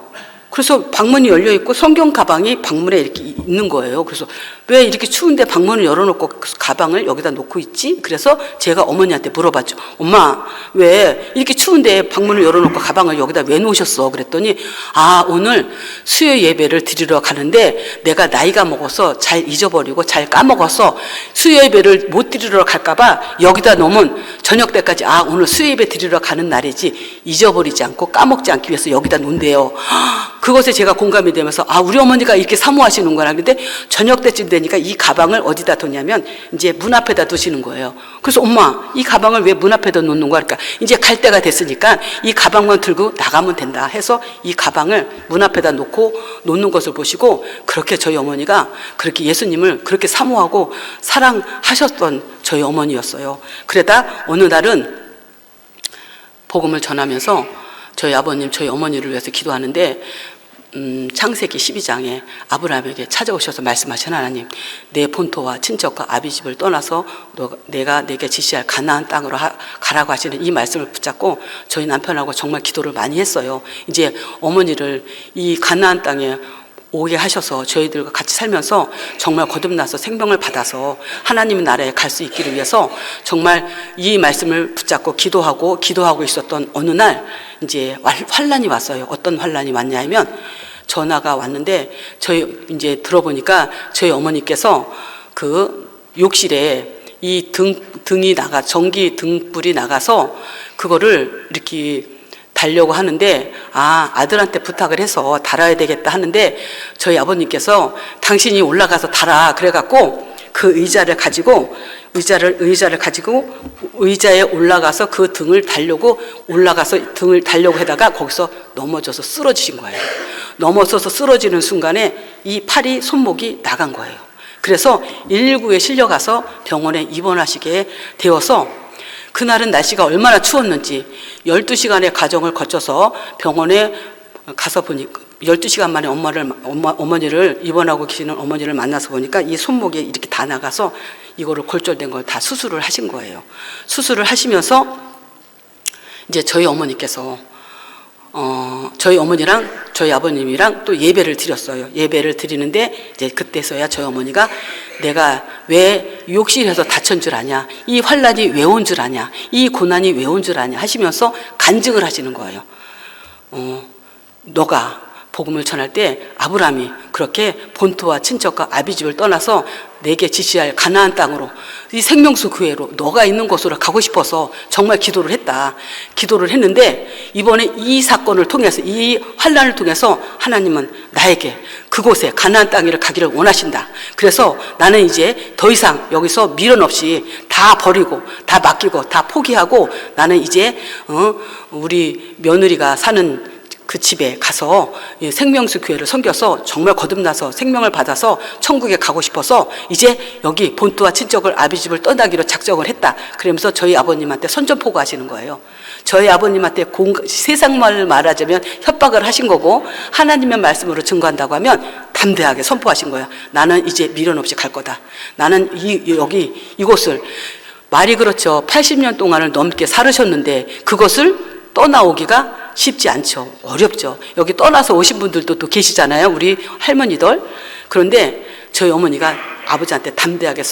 그래서 방문이 열려 있고 성경 가방이 방문에 이렇게 있는 거예요. 그래서 왜 이렇게 추운데 방문을 열어놓고 가방을 여기다 놓고 있지? 그래서 제가 어머니한테 물어봤죠. 엄마, 왜 이렇게 추운데 방문을 열어놓고 가방을 여기다 왜 놓으셨어? 그랬더니 오늘 수요 예배를 드리러 가는데 내가 나이가 먹어서 잘 잊어버리고 잘 까먹어서 수요 예배를 못 드리러 갈까봐 여기다 놓으면 저녁 때까지 오늘 수요 예배 드리러 가는 날이지 잊어버리지 않고 까먹지 않기 위해서 여기다 놓은대요. 그것에 제가 공감이 되면서 우리 어머니가 이렇게 사모하시는구나. 근데 저녁 때쯤 되니까 이 가방을 어디다 두냐면 이제 문 앞에다 두시는 거예요. 그래서 엄마, 이 가방을 왜 문 앞에다 놓는 거야? 그러니까 이제 갈 때가 됐으니까 이 가방만 들고 나가면 된다 해서 이 가방을 문 앞에다 놓는 것을 보시고 그렇게 저희 어머니가 그렇게 예수님을 그렇게 사모하고 사랑하셨던 저희 어머니였어요. 그러다 어느 날은 복음을 전하면서 저희 아버님, 저희 어머니를 위해서 기도하는데 창세기 12장에 아브라함에게 찾아오셔서 말씀하신 하나님, 내 본토와 친척과 아비집을 떠나서 내가 내게 지시할 가나안 땅으로 가라고 하시는 이 말씀을 붙잡고 저희 남편하고 정말 기도를 많이 했어요. 이제 어머니를 이 가나안 땅에 오게 하셔서 저희들과 같이 살면서 정말 거듭나서 생명을 받아서 하나님의 나라에 갈 수 있기를 위해서 정말 이 말씀을 붙잡고 기도하고 있었던 어느 날 이제 환란이 왔어요. 어떤 환란이 왔냐 하면 전화가 왔는데 저희 이제 들어보니까 저희 어머니께서 그 욕실에 이 등이 전기 등불이 나가서 그거를 이렇게 달려고 하는데 아들한테 부탁을 해서 달아야 되겠다 하는데 저희 아버님께서 당신이 올라가서 달아 그래갖고 그 의자를 가지고 의자에 올라가서 그 등을 달려고 하다가 거기서 넘어져서 쓰러지신 거예요. 넘어져서 쓰러지는 순간에 이 팔이 손목이 나간 거예요. 그래서 119에 실려가서 병원에 입원하시게 되어서 그날은 날씨가 얼마나 추웠는지 12시간의 과정을 거쳐서 병원에 가서 보니까 12시간 만에 어머니를 입원하고 계시는 어머니를 만나서 보니까 이 손목에 이렇게 다 나가서 이거를 골절된 걸 다 수술을 하신 거예요. 수술을 하시면서 이제 저희 어머니께서 저희 어머니랑 저희 아버님이랑 또 예배를 드렸어요. 예배를 드리는데 이제 그때서야 저희 어머니가 내가 왜 욕실에서 다친 줄 아냐, 이 환란이 왜 온 줄 아냐, 이 고난이 왜 온 줄 아냐 하시면서 간증을 하시는 거예요. 너가 복음을 전할 때 아브라함이 그렇게 본토와 친척과 아비집을 떠나서 내게 지시할 가나안 땅으로 이 생명수 교회로 너가 있는 곳으로 가고 싶어서 정말 기도를 했다. 기도를 했는데 이번에 이 사건을 통해서 이 환란을 통해서 하나님은 나에게 그곳에 가나안 땅을 가기를 원하신다. 그래서 나는 이제 더 이상 여기서 미련 없이 다 버리고 다 맡기고 다 포기하고 나는 이제 우리 며느리가 사는 그 집에 가서 생명수 교회를 섬겨서 정말 거듭나서 생명을 받아서 천국에 가고 싶어서 이제 여기 본토와 친척을 아비집을 떠나기로 작정을 했다. 그러면서 저희 아버님한테 선전포고 하시는 거예요. 저희 아버님한테 세상 말을 말하자면 협박을 하신 거고 하나님의 말씀으로 증거한다고 하면 담대하게 선포하신 거예요. 나는 이제 미련 없이 갈 거다. 나는 이곳을 말이 그렇죠. 80년 동안을 넘게 살으셨는데 그것을 떠나오기가 쉽지 않죠. 어렵죠. 여기 떠나서 오신 분들도 또 계시잖아요. 우리 할머니들. 그런데 저희 어머니가 아버지한테 담대하게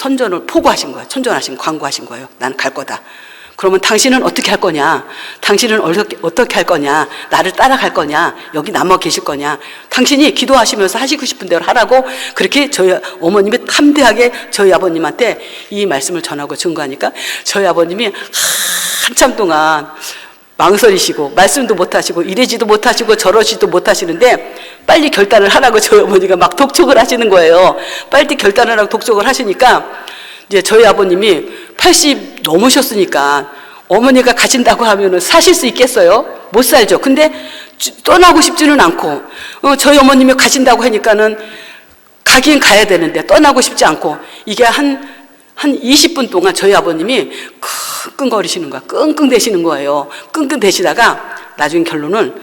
포고하신 거예요. 광고하신 거예요. 나는 갈 거다. 그러면 당신은 어떻게 할 거냐? 당신은 어떻게 할 거냐? 나를 따라갈 거냐? 여기 남아 계실 거냐? 당신이 기도하시면서 하시고 싶은 대로 하라고 그렇게 저희 어머님이 담대하게 저희 아버님한테 이 말씀을 전하고 증거하니까 저희 아버님이 한참 동안 망설이시고 말씀도 못하시고 이러지도 못하시고 저러지도 못하시는데 빨리 결단을 하라고 저희 어머니가 막 독촉을 하시는 거예요. 빨리 결단을 하라고 독촉을 하시니까 이제 저희 아버님이 80 넘으셨으니까 어머니가 가신다고 하면은 사실 수 있겠어요? 못 살죠. 근데 떠나고 싶지는 않고 저희 어머님이 가신다고 하니까는 가긴 가야 되는데 떠나고 싶지 않고 이게 한 20분 동안 저희 아버님이 끙끙거리시는 거야. 끙끙대시는 거예요. 끙끙대시다가 나중에 결론은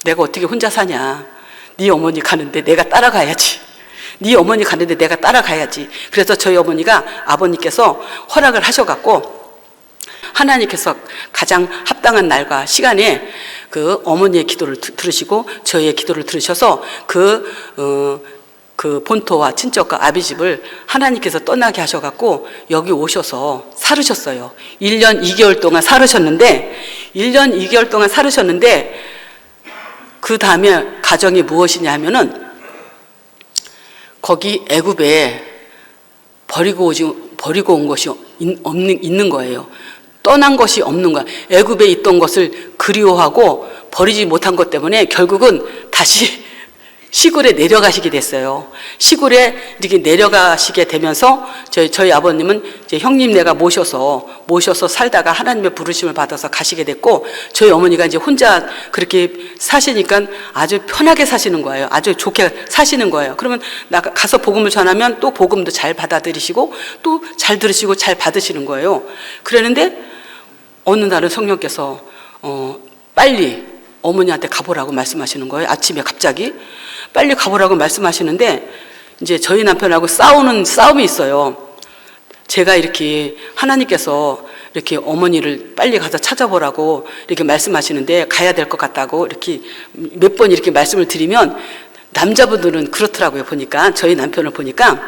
내가 어떻게 혼자 사냐. 네 어머니 가는데 내가 따라가야지. 네 어머니 가는데 내가 따라가야지. 그래서 저희 아버님께서 허락을 하셔갖고 하나님께서 가장 합당한 날과 시간에 그 어머니의 기도를 들으시고 저희의 기도를 들으셔서 그 본토와 친척과 아비집을 하나님께서 떠나게 하셔갖고 여기 오셔서 살으셨어요. 1년 2개월 동안 살으셨는데 그 다음에 가정이 무엇이냐 하면은 거기 애굽에 버리고 온 것이 있는 거예요. 떠난 것이 없는 거야. 애굽에 있던 것을 그리워하고 버리지 못한 것 때문에 결국은 다시 시골에 내려가시게 됐어요. 시골에 이렇게 내려가시게 되면서 저희 아버님은 이제 형님네가 모셔서 살다가 하나님의 부르심을 받아서 가시게 됐고 저희 어머니가 이제 혼자 그렇게 사시니까 아주 편하게 사시는 거예요. 아주 좋게 사시는 거예요. 그러면 가서 복음을 전하면 또 복음도 잘 받아들이시고 또 잘 들으시고 잘 받으시는 거예요. 그랬는데 어느 날은 성령께서 빨리 어머니한테 가보라고 말씀하시는 거예요. 아침에 갑자기 빨리 가보라고 말씀하시는데 이제 저희 남편하고 싸움이 있어요. 제가 이렇게 하나님께서 이렇게 어머니를 빨리 가서 찾아보라고 이렇게 말씀하시는데 가야 될 것 같다고 이렇게 몇 번 이렇게 말씀을 드리면 남자분들은 그렇더라고요. 보니까 저희 남편을 보니까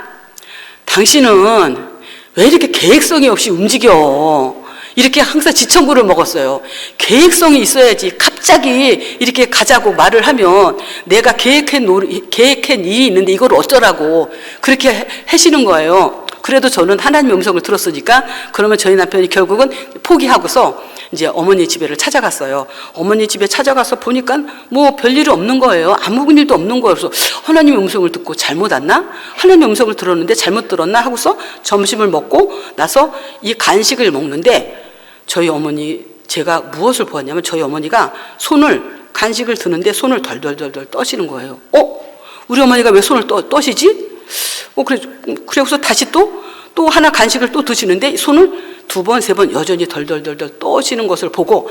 당신은 왜 이렇게 계획성이 없이 움직여? 이렇게 항상 지청구를 먹었어요. 계획성이 있어야지 갑자기 이렇게 가자고 말을 하면 내가 계획한 일이 있는데 이걸 어쩌라고 그렇게 하시는 거예요. 그래도 저는 하나님의 음성을 들었으니까 그러면 저희 남편이 결국은 포기하고서 이제 어머니 집에를 찾아갔어요. 어머니 집에 찾아가서 보니까 뭐 별일이 없는 거예요. 아무 일도 없는 거예요. 그래서 하나님의 음성을 듣고 잘못 왔나? 하나님의 음성을 들었는데 잘못 들었나? 하고서 점심을 먹고 나서 이 간식을 먹는데 저희 어머니, 제가 무엇을 보았냐면 저희 어머니가 간식을 드는데 손을 덜덜덜덜 떠시는 거예요. 우리 어머니가 왜 손을 떠시지? 그래서 다시 또 하나 간식을 또 드시는데 손을 2번, 3번 여전히 덜덜덜덜 떠시는 것을 보고,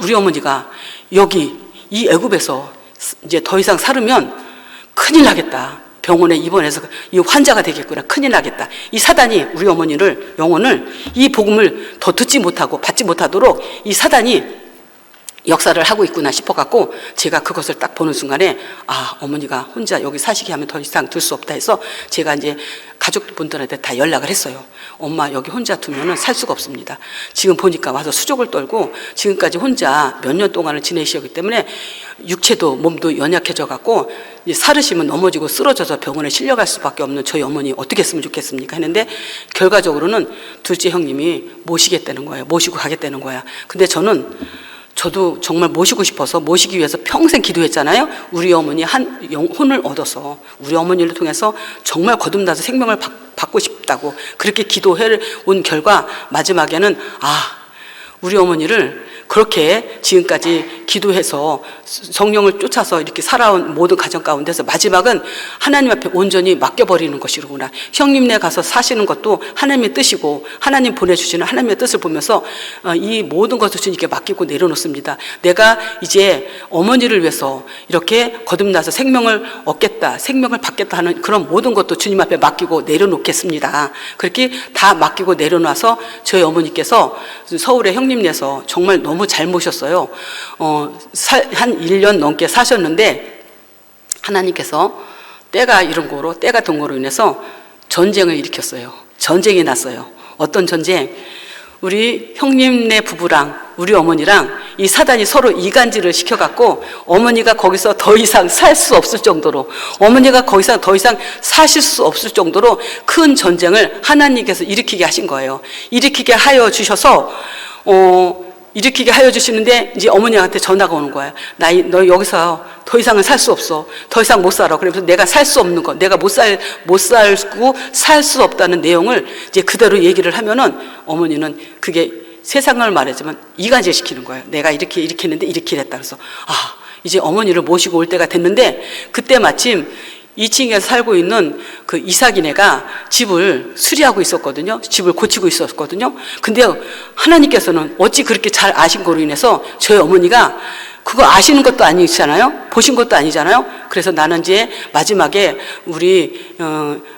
우리 어머니가 여기 이 애굽에서 이제 더 이상 살으면 큰일 나겠다. 병원에 입원해서 이 환자가 되겠구나. 큰일 나겠다. 이 사단이 우리 어머니를, 영혼을 이 복음을 더 듣지 못하고 받지 못하도록 이 사단이 역사를 하고 있구나 싶어갖고 제가 그것을 딱 보는 순간에 어머니가 혼자 여기 사시게 하면 더 이상 둘 수 없다 해서 제가 이제 가족분들한테 다 연락을 했어요. 엄마 여기 혼자 두면은 살 수가 없습니다. 지금 보니까 와서 수족을 떨고 지금까지 혼자 몇 년 동안을 지내시기 때문에 육체도 몸도 연약해져 갖고 살으시면 넘어지고 쓰러져서 병원에 실려갈 수밖에 없는 저희 어머니 어떻게 했으면 좋겠습니까? 했는데 결과적으로는 둘째 형님이 모시겠다는 거예요. 모시고 가겠다는 거야. 근데 저도 정말 모시고 싶어서 모시기 위해서 평생 기도했잖아요. 우리 어머니 한 영혼을 얻어서 우리 어머니를 통해서 정말 거듭나서 생명을 받고 싶다고 그렇게 기도해 온 결과 마지막에는 우리 어머니를 그렇게 지금까지 기도해서 성령을 쫓아서 이렇게 살아온 모든 가정 가운데서 마지막은 하나님 앞에 온전히 맡겨버리는 것이로구나. 형님네 가서 사시는 것도 하나님의 뜻이고 하나님 보내주시는 하나님의 뜻을 보면서 이 모든 것을 주님께 맡기고 내려놓습니다. 내가 이제 어머니를 위해서 이렇게 거듭나서 생명을 얻겠다, 생명을 받겠다 하는 그런 모든 것도 주님 앞에 맡기고 내려놓겠습니다. 그렇게 다 맡기고 내려놔서 저희 어머니께서 서울에 형님네에서 정말 너무 잘 모셨어요. 한 1년 넘게 사셨는데 하나님께서 때가 된 거로 인해서 전쟁을 일으켰어요. 전쟁이 났어요. 어떤 전쟁? 우리 형님네 부부랑 우리 어머니랑 이 사단이 서로 이간질을 시켜갖고 어머니가 거기서 더 이상 살 수 없을 정도로, 어머니가 거기서 더 이상 사실 수 없을 정도로 큰 전쟁을 하나님께서 일으키게 하신 거예요. 일으키게 하여 주셔서 일으키게 하여 주시는데 이제 어머니한테 전화가 오는 거예요. 너 여기서 더 이상은 살 수 없어. 더 이상 못 살아. 그러면서 내가 살 수 없는 거, 내가 못 살고 살 수 없다는 내용을 이제 그대로 얘기를 하면은 어머니는 그게 세상을 말하자면 이간질 시키는 거예요. 내가 이렇게 했는데 이렇게 했다. 그래서 이제 어머니를 모시고 올 때가 됐는데 그때 마침 2층에서 살고 있는 그 이삭이네가 집을 수리하고 있었거든요. 집을 고치고 있었거든요. 근데 하나님께서는 어찌 그렇게 잘 아신 거로 인해서 저희 어머니가 그거 아시는 것도 아니잖아요. 보신 것도 아니잖아요. 그래서 나는 이제 마지막에 우리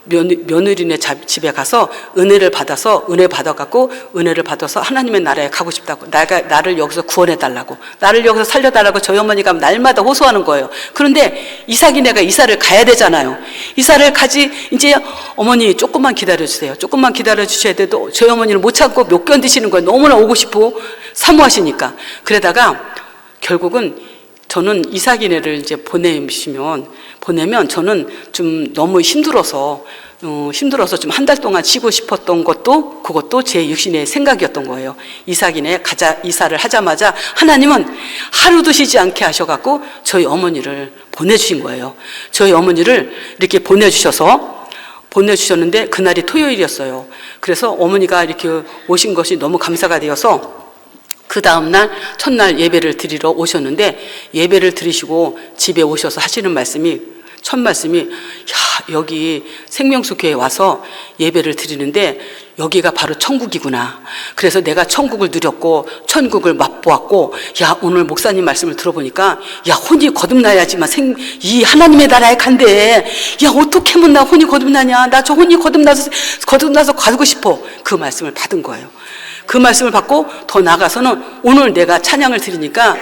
며느리네 집에 가서 은혜 받아서 하나님의 나라에 가고 싶다고, 나를 여기서 구원해 달라고, 나를 여기서 살려달라고 저희 어머니가 날마다 호소하는 거예요. 그런데 이삭이네가 이사를 가야 되잖아요. 이사를 가지, 이제 어머니 조금만 기다려주세요. 조금만 기다려주셔야 돼도 저희 어머니는 못 참고 못 견디시는 거예요. 너무나 오고 싶고 사모하시니까. 그러다가 결국은 저는 이삭이네를 이제 보내면 저는 좀 너무 힘들어서 좀 한 달 동안 쉬고 싶었던 그것도 제 육신의 생각이었던 거예요. 이삭이네 이사를 하자마자 하나님은 하루도 쉬지 않게 하셔갖고 저희 어머니를 보내주신 거예요. 저희 어머니를 이렇게 보내주셨는데 그날이 토요일이었어요. 그래서 어머니가 이렇게 오신 것이 너무 감사가 되어서 그 다음날 첫날 예배를 드리러 오셨는데 예배를 드리시고 집에 오셔서 하시는 첫 말씀이 여기 생명수교에 와서 예배를 드리는데 여기가 바로 천국이구나. 그래서 내가 천국을 누렸고 천국을 맛보았고 오늘 목사님 말씀을 들어보니까 혼이 거듭나야지만 이 하나님의 나라에 간대. 어떻게 하면 나 혼이 거듭나냐. 나 저 혼이 거듭나서 가고 싶어. 그 말씀을 받은 거예요. 그 말씀을 받고 더 나아가서는 오늘 내가 찬양을 드리니까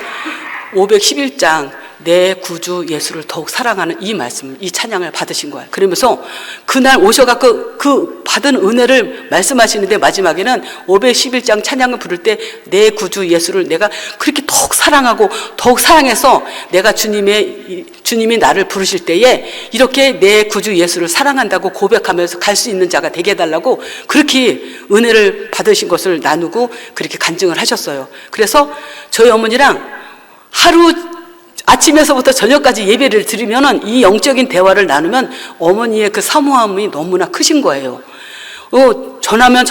511장 내 구주 예수를 더욱 사랑하는 이 말씀, 이 찬양을 받으신 거예요. 그러면서 그날 오셔갖고 그 받은 은혜를 말씀하시는데 마지막에는 511장 찬양을 부를 때 내 구주 예수를 내가 그렇게 더욱 사랑하고 더욱 사랑해서 내가 주님의 주님이 나를 부르실 때에 이렇게 내 구주 예수를 사랑한다고 고백하면서 갈 수 있는 자가 되게 해달라고 그렇게 은혜를 받으신 것을 나누고 그렇게 간증을 하셨어요. 그래서 저희 어머니랑 하루 아침에서부터 저녁까지 예배를 드리면은 이 영적인 대화를 나누면 어머니의 그 사모함이 너무나 크신 거예요. 전하면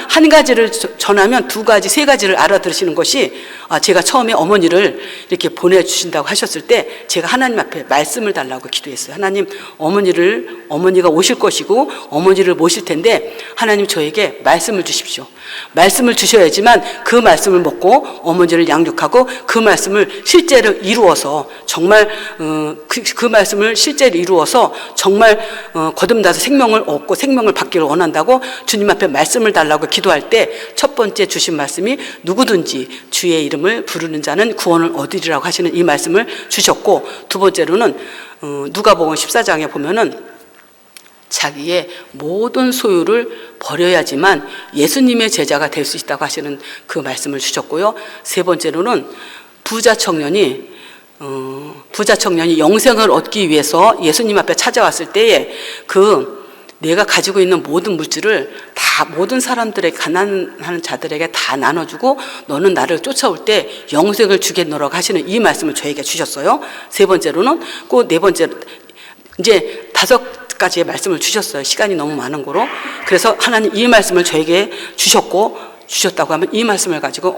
한 가지를 전하면 두 가지, 세 가지를 알아들으시는 것이 제가 처음에 어머니를 이렇게 보내주신다고 하셨을 때 제가 하나님 앞에 말씀을 달라고 기도했어요. 하나님, 어머니가 오실 것이고 어머니를 모실 텐데 하나님 저에게 말씀을 주십시오. 말씀을 주셔야지만 그 말씀을 먹고 어머니를 양육하고 그 말씀을 실제로 이루어서 정말 그 말씀을 실제로 이루어서 정말 거듭나서 생명을 얻고 생명을 받기를 원한다고 주님 앞에 말씀을 달라고 기도할 때 첫 번째 주신 말씀이 누구든지 주의 이름을 부르는 자는 구원을 얻으리라고 하시는 이 말씀을 주셨고, 두 번째로는 누가복음 14장에 보면은 자기의 모든 소유를 버려야지만 예수님의 제자가 될 수 있다고 하시는 그 말씀을 주셨고요. 세 번째로는 부자 청년이 영생을 얻기 위해서 예수님 앞에 찾아왔을 때에 내가 가지고 있는 모든 물질을 다 모든 사람들에게, 가난한 자들에게 다 나눠주고 너는 나를 쫓아올 때 영생을 주겠노라고 하시는 이 말씀을 저에게 주셨어요. 세 번째로는 네 번째 이제 5가지의 말씀을 주셨어요. 시간이 너무 많은 거로. 그래서 하나님 이 말씀을 저에게 주셨다고 하면 이 말씀을 가지고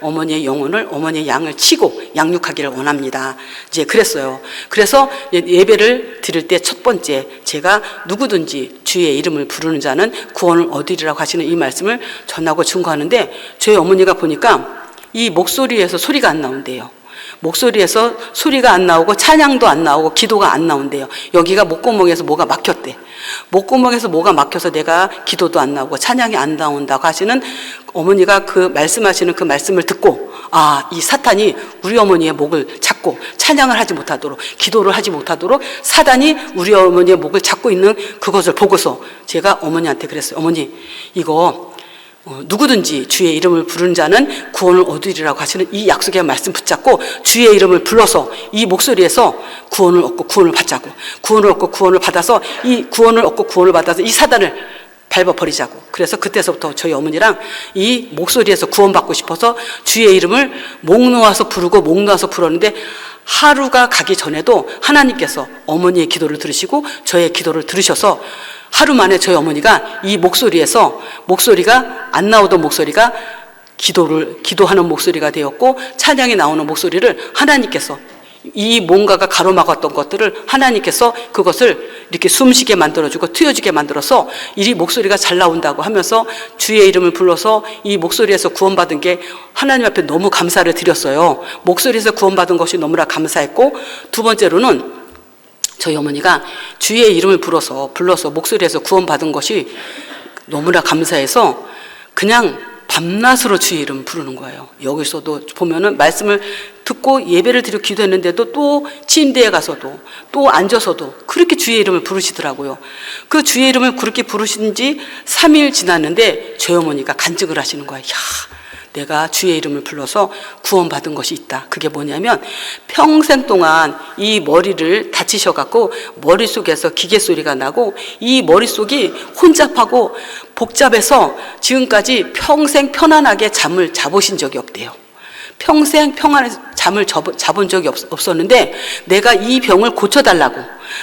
어머니의 영혼을, 어머니의 양을 치고 양육하기를 원합니다. 이제 그랬어요. 그래서 예배를 드릴 때 첫 번째 제가 누구든지 주의 이름을 부르는 자는 구원을 얻으리라고 하시는 이 말씀을 전하고 증거하는데 저희 어머니가 보니까 이 목소리에서 소리가 안 나온대요. 목소리에서 소리가 안 나오고 찬양도 안 나오고 기도가 안 나온대요. 여기가 목구멍에서 뭐가 막혔대. 목구멍에서 뭐가 막혀서 내가 기도도 안 나오고 찬양이 안 나온다고 하시는 어머니가 말씀하시는 그 말씀을 듣고 이 사탄이 우리 어머니의 목을 잡고 찬양을 하지 못하도록, 기도를 하지 못하도록 사단이 우리 어머니의 목을 잡고 있는 그것을 보고서 제가 어머니한테 그랬어요. 어머니, 이거 누구든지 주의 이름을 부르는 자는 구원을 얻으리라고 하시는 이 약속의 말씀 붙잡고 주의 이름을 불러서 이 목소리에서 구원을 얻고 구원을 받자고, 구원을 얻고 구원을 받아서 이 사단을 밟아버리자고. 그래서 그때서부터 저희 어머니랑 이 목소리에서 구원받고 싶어서 주의 이름을 목 놓아서 부르는데 하루가 가기 전에도 하나님께서 어머니의 기도를 들으시고 저의 기도를 들으셔서 하루 만에 저희 어머니가 이 목소리가 안 나오던 목소리가 기도하는 목소리가 되었고, 찬양이 나오는 목소리를 하나님께서, 이 뭔가가 가로막았던 것들을 하나님께서 그것을 이렇게 숨쉬게 만들어주고 트여지게 만들어서 이 목소리가 잘 나온다고 하면서 주의 이름을 불러서 이 목소리에서 구원받은 게 하나님 앞에 너무 감사를 드렸어요. 목소리에서 구원받은 것이 너무나 감사했고, 두 번째로는 저희 어머니가 주의 이름을 불러서 목소리에서 구원받은 것이 너무나 감사해서 그냥 밤낮으로 주의 이름을 부르는 거예요. 여기서도 보면은 말씀을 듣고 예배를 드리고 기도했는데도 또 침대에 가서도 또 앉아서도 그렇게 주의 이름을 부르시더라고요. 그 주의 이름을 그렇게 부르신 지 3일 지났는데 저희 어머니가 간증을 하시는 거예요. 내가 주의 이름을 불러서 구원받은 것이 있다. 그게 뭐냐면 평생 동안 이 머리를 다치셔갖고 머릿속에서 기계 소리가 나고 이 머릿속이 혼잡하고 복잡해서 지금까지 평생 편안하게 잠을 자보신 적이 없대요. 평생 평안한 잠을 자본 적이 없었는데 내가 이 병을 고쳐달라고,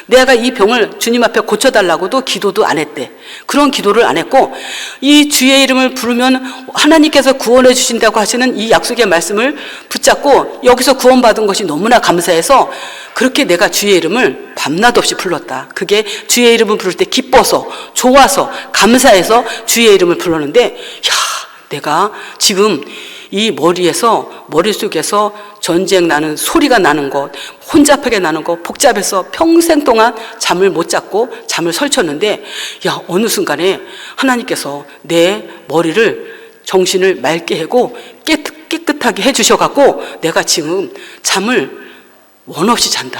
내가 이 병을 주님 앞에 고쳐달라고도 기도도 안 했대. 그런 기도를 안 했고, 이 주의 이름을 부르면 하나님께서 구원해 주신다고 하시는 이 약속의 말씀을 붙잡고 여기서 구원받은 것이 너무나 감사해서 그렇게 내가 주의 이름을 밤낮 없이 불렀다. 그게 주의 이름을 부를 때 기뻐서, 좋아서, 감사해서 주의 이름을 불렀는데, 내가 지금 이 머릿속에서 전쟁 나는 소리가 나는 것, 혼잡하게 나는 것, 복잡해서 평생 동안 잠을 못 잤고 잠을 설쳤는데, 어느 순간에 하나님께서 내 머리를, 정신을 맑게 하고 깨끗하게 해주셔갖고 내가 지금 잠을 원 없이 잔다.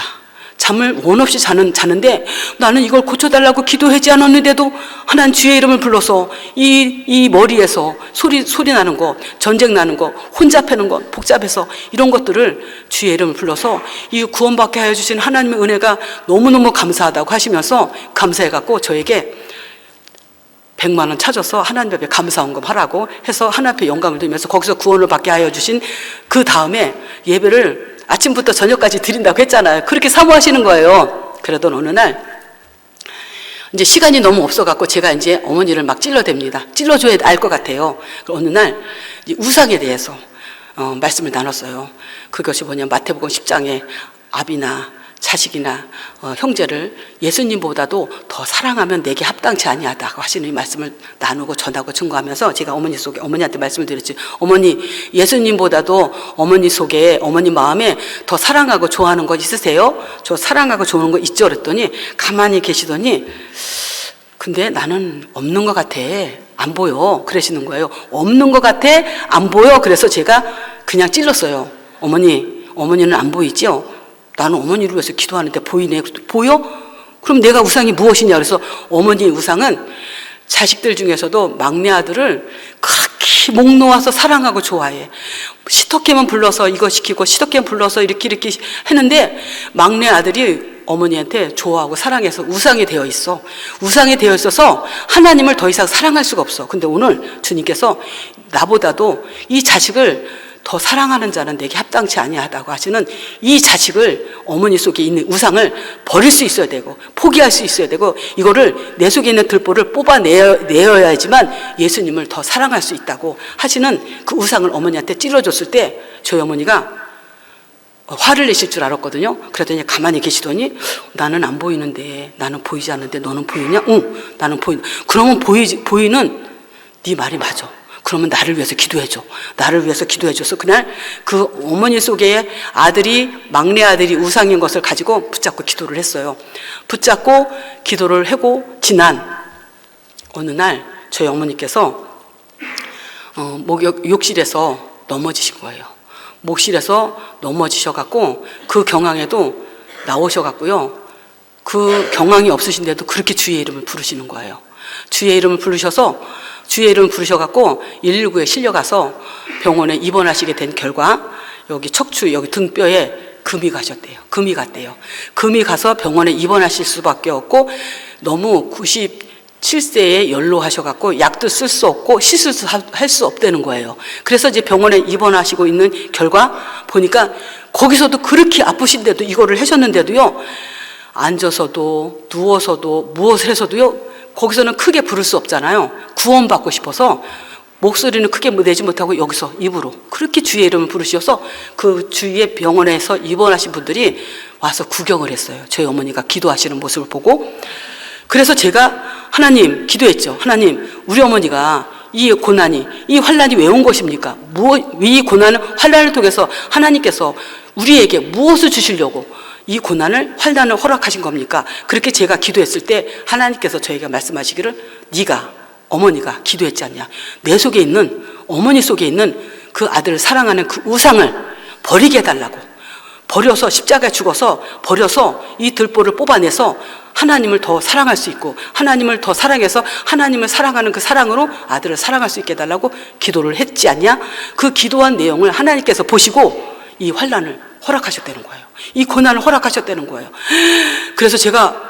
잠을 원 없이 자는데 나는 이걸 고쳐달라고 기도하지 않았는데도 하나님 주의 이름을 불러서 이 머리에서 소리 나는 거, 전쟁 나는 거, 혼자 패는 거, 복잡해서 이런 것들을 주의 이름을 불러서 이 구원받게 하여 주신 하나님의 은혜가 너무너무 감사하다고 하시면서 감사해갖고 저에게 100만 원 찾아서 하나님 앞에 감사헌금 하라고 해서 하나님 앞에 영광을 드리면서 거기서 구원을 받게 하여 주신 그 다음에 예배를 아침부터 저녁까지 드린다고 했잖아요. 그렇게 사모하시는 거예요. 그러던 어느 날 이제 시간이 너무 없어갖고 제가 이제 어머니를 막 찔러댑니다. 찔러줘야 알 것 같아요. 어느 날 이제 우상에 대해서 말씀을 나눴어요. 그것이 뭐냐면 마태복음 10장에 아비나 자식이나 형제를 예수님보다도 더 사랑하면 내게 합당치 아니하다고 하시는 이 말씀을 나누고 전하고 증거하면서 제가 어머니한테 말씀을 드렸지. 어머니, 예수님보다도 어머니 속에, 어머니 마음에 더 사랑하고 좋아하는 거 있으세요? 저 사랑하고 좋아하는 거 있죠? 그랬더니 가만히 계시더니 근데 나는 없는 것 같아. 안 보여. 그러시는 거예요. 없는 것 같아. 안 보여. 그래서 제가 그냥 찔렀어요. 어머니는 안 보이죠? 나는 어머니를 위해서 기도하는데 보이네. 보여? 그럼 내가 우상이 무엇이냐? 그래서 어머니의 우상은 자식들 중에서도 막내 아들을 그렇게 목 놓아서 사랑하고 좋아해. 시터케만 불러서 이거 시키고 시터케만 불러서 이렇게 했는데 막내 아들이 어머니한테 좋아하고 사랑해서 우상이 되어 있어. 우상이 되어 있어서 하나님을 더 이상 사랑할 수가 없어. 근데 오늘 주님께서 나보다도 이 자식을 더 사랑하는 자는 내게 합당치 아니하다고 하시는 이 자식을 어머니 속에 있는 우상을 버릴 수 있어야 되고 포기할 수 있어야 되고 이거를 내 속에 있는 들보를 뽑아내어야지만 예수님을 더 사랑할 수 있다고 하시는 그 우상을 어머니한테 찔러줬을 때 저희 어머니가 화를 내실 줄 알았거든요. 그랬더니 가만히 계시더니 나는 안 보이는데 나는 보이지 않는데 너는 보이냐? 응, 나는 보이는. 그러면 보이는 네 말이 맞아. 그러면 나를 위해서 기도해줘. 나를 위해서 기도해줘서 그날 그 어머니 속에 막내 아들이 우상인 것을 가지고 붙잡고 기도를 했어요. 붙잡고 기도를 하고 지난 어느 날 저희 어머니께서 욕실에서 넘어지신 거예요. 목실에서 넘어지셔갖고 그 경황에도 나오셔갖고요. 그 경황이 없으신데도 그렇게 주의 이름을 부르시는 거예요. 주의 이름을 부르셔갖고 119에 실려가서 병원에 입원하시게 된 결과 여기 척추, 여기 등뼈에 금이 갔대요. 금이 가서 병원에 입원하실 수밖에 없고 너무 97세에 연로하셔갖고 약도 쓸 수 없고 시술도 할 수 없다는 거예요. 그래서 이제 병원에 입원하시고 있는 결과 보니까 거기서도 그렇게 아프신데도 이거를 하셨는데도요. 앉아서도 누워서도 무엇을 해서도요. 거기서는 크게 부를 수 없잖아요. 구원받고 싶어서 목소리는 크게 내지 못하고 여기서 입으로 그렇게 주의 이름을 부르셔서 그 주위에 병원에서 입원하신 분들이 와서 구경을 했어요. 저희 어머니가 기도하시는 모습을 보고. 그래서 제가 하나님 기도했죠. 하나님, 우리 어머니가 이 고난이, 이 환난이 왜 온 것입니까? 이 고난은 환난을 통해서 하나님께서 우리에게 무엇을 주시려고 이 고난을 환난을 허락하신 겁니까? 그렇게 제가 기도했을 때 하나님께서 저에게 말씀하시기를 어머니가 기도했지 않냐. 내 속에 있는 어머니 속에 있는 그 아들을 사랑하는 그 우상을 버리게 해달라고. 버려서 십자가에 죽어서 버려서 이 들보를 뽑아내서 하나님을 더 사랑할 수 있고 하나님을 더 사랑해서 하나님을 사랑하는 그 사랑으로 아들을 사랑할 수 있게 해달라고 기도를 했지 않냐. 그 기도한 내용을 하나님께서 보시고 이 환난을 허락하셨다는 거예요. 이 고난을 허락하셨다는 거예요. 그래서 제가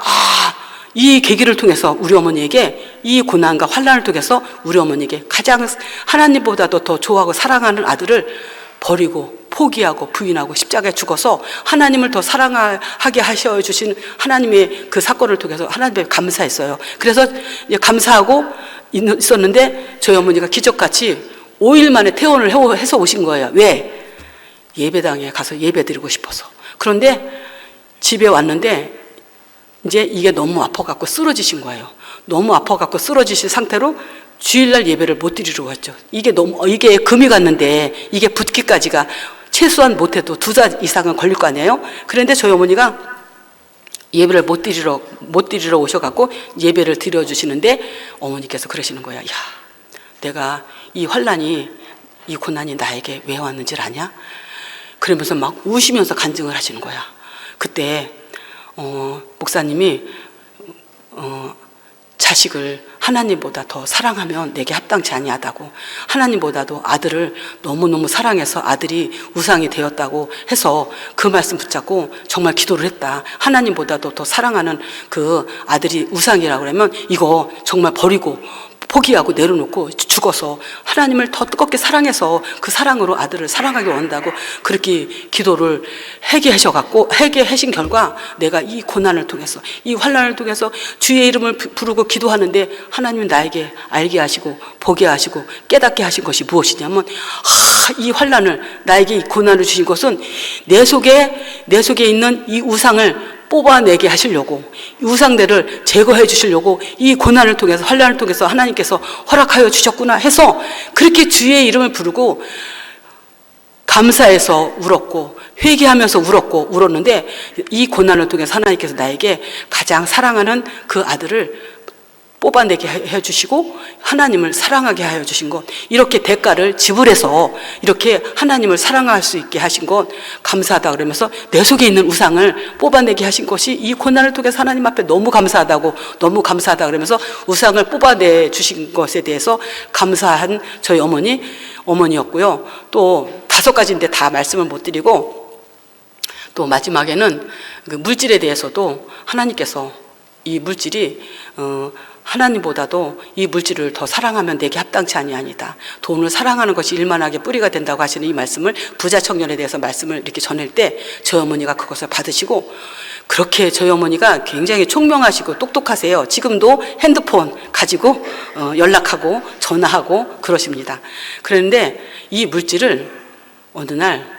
이 계기를 통해서 우리 어머니에게 이 고난과 환난을 통해서 우리 어머니에게 가장 하나님보다도 더 좋아하고 사랑하는 아들을 버리고 포기하고 부인하고 십자가에 죽어서 하나님을 더 사랑하게 하셔 주신 하나님의 그 사건을 통해서 하나님께 감사했어요. 그래서 감사하고 있었는데 저희 어머니가 기적같이 5일 만에 퇴원을 해서 오신 거예요. 왜? 예배당에 가서 예배드리고 싶어서. 그런데 집에 왔는데 이제 이게 너무 아파갖고 쓰러지신 거예요. 너무 아파갖고 쓰러지신 상태로 주일날 예배를 못 드리려고 했죠. 이게 금이 갔는데 이게 붓기까지가 최소한 못해도 2달 이상은 걸릴 거 아니에요? 그런데 저희 어머니가 예배를 못 드리러 오셔갖고 예배를 드려주시는데 어머니께서 그러시는 거야. 야, 내가 이 환난이, 이 고난이 나에게 왜 왔는지를 아냐? 그러면서 막 우시면서 간증을 하시는 거야. 그때 목사님이 자식을 하나님보다 더 사랑하면 내게 합당치 아니하다고, 하나님보다도 아들을 너무너무 사랑해서 아들이 우상이 되었다고 해서 그 말씀 붙잡고 정말 기도를 했다. 하나님보다도 더 사랑하는 그 아들이 우상이라고 그러면 이거 정말 버리고 포기하고 내려놓고 죽어서 하나님을 더 뜨겁게 사랑해서 그 사랑으로 아들을 사랑하기 원한다고 그렇게 기도를 회개하신 결과 내가 이 고난을 통해서, 이 환난을 통해서 주의 이름을 부르고 기도하는데 하나님은 나에게 알게 하시고 보게 하시고 깨닫게 하신 것이 무엇이냐면, 이 환난을, 나에게 이 고난을 주신 것은 내 속에 있는 이 우상을 뽑아내게 하시려고, 우상들을 제거해 주시려고 이 고난을 통해서, 환난을 통해서 하나님께서 허락하여 주셨구나 해서 그렇게 주의 이름을 부르고 감사해서 울었고 회개하면서 울었는데, 이 고난을 통해서 하나님께서 나에게 가장 사랑하는 그 아들을 뽑아내게 해주시고 하나님을 사랑하게 하여 주신 것, 이렇게 대가를 지불해서 이렇게 하나님을 사랑할 수 있게 하신 것 감사하다 그러면서 내 속에 있는 우상을 뽑아내게 하신 것이 이 고난을 통해서 하나님 앞에 너무 감사하다 그러면서 우상을 뽑아내 주신 것에 대해서 감사한 저희 어머니였고요. 또 5가지인데 다 말씀을 못 드리고, 또 마지막에는 그 물질에 대해서도 하나님께서 이 물질이 하나님보다도 이 물질을 더 사랑하면 내게 합당치 아니하니다. 돈을 사랑하는 것이 일만하게 뿌리가 된다고 하시는 이 말씀을, 부자 청년에 대해서 말씀을 이렇게 전할 때 저희 어머니가 그것을 받으시고, 그렇게 저희 어머니가 굉장히 총명하시고 똑똑하세요. 지금도 핸드폰 가지고 연락하고 전화하고 그러십니다. 그런데 이 물질을 어느 날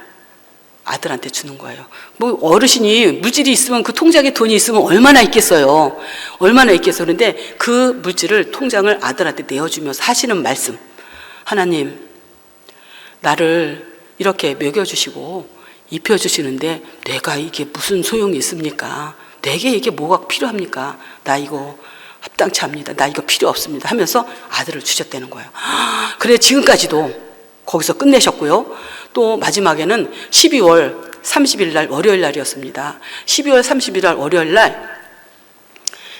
아들한테 주는 거예요. 뭐 어르신이 물질이 있으면, 그 통장에 돈이 있으면 얼마나 있겠어요. 그런데 그 물질을, 통장을 아들한테 내어주면서 하시는 말씀, 하나님, 나를 이렇게 먹여주시고 입혀주시는데 내가 이게 무슨 소용이 있습니까? 내게 이게 뭐가 필요합니까? 나 이거 합당치 않습니다. 나 이거 필요 없습니다 하면서 아들을 주셨다는 거예요. 그래, 지금까지도 거기서 끝내셨고요. 또 마지막에는 12월 30일 날 월요일 날이었습니다. 12월 30일 날 월요일 날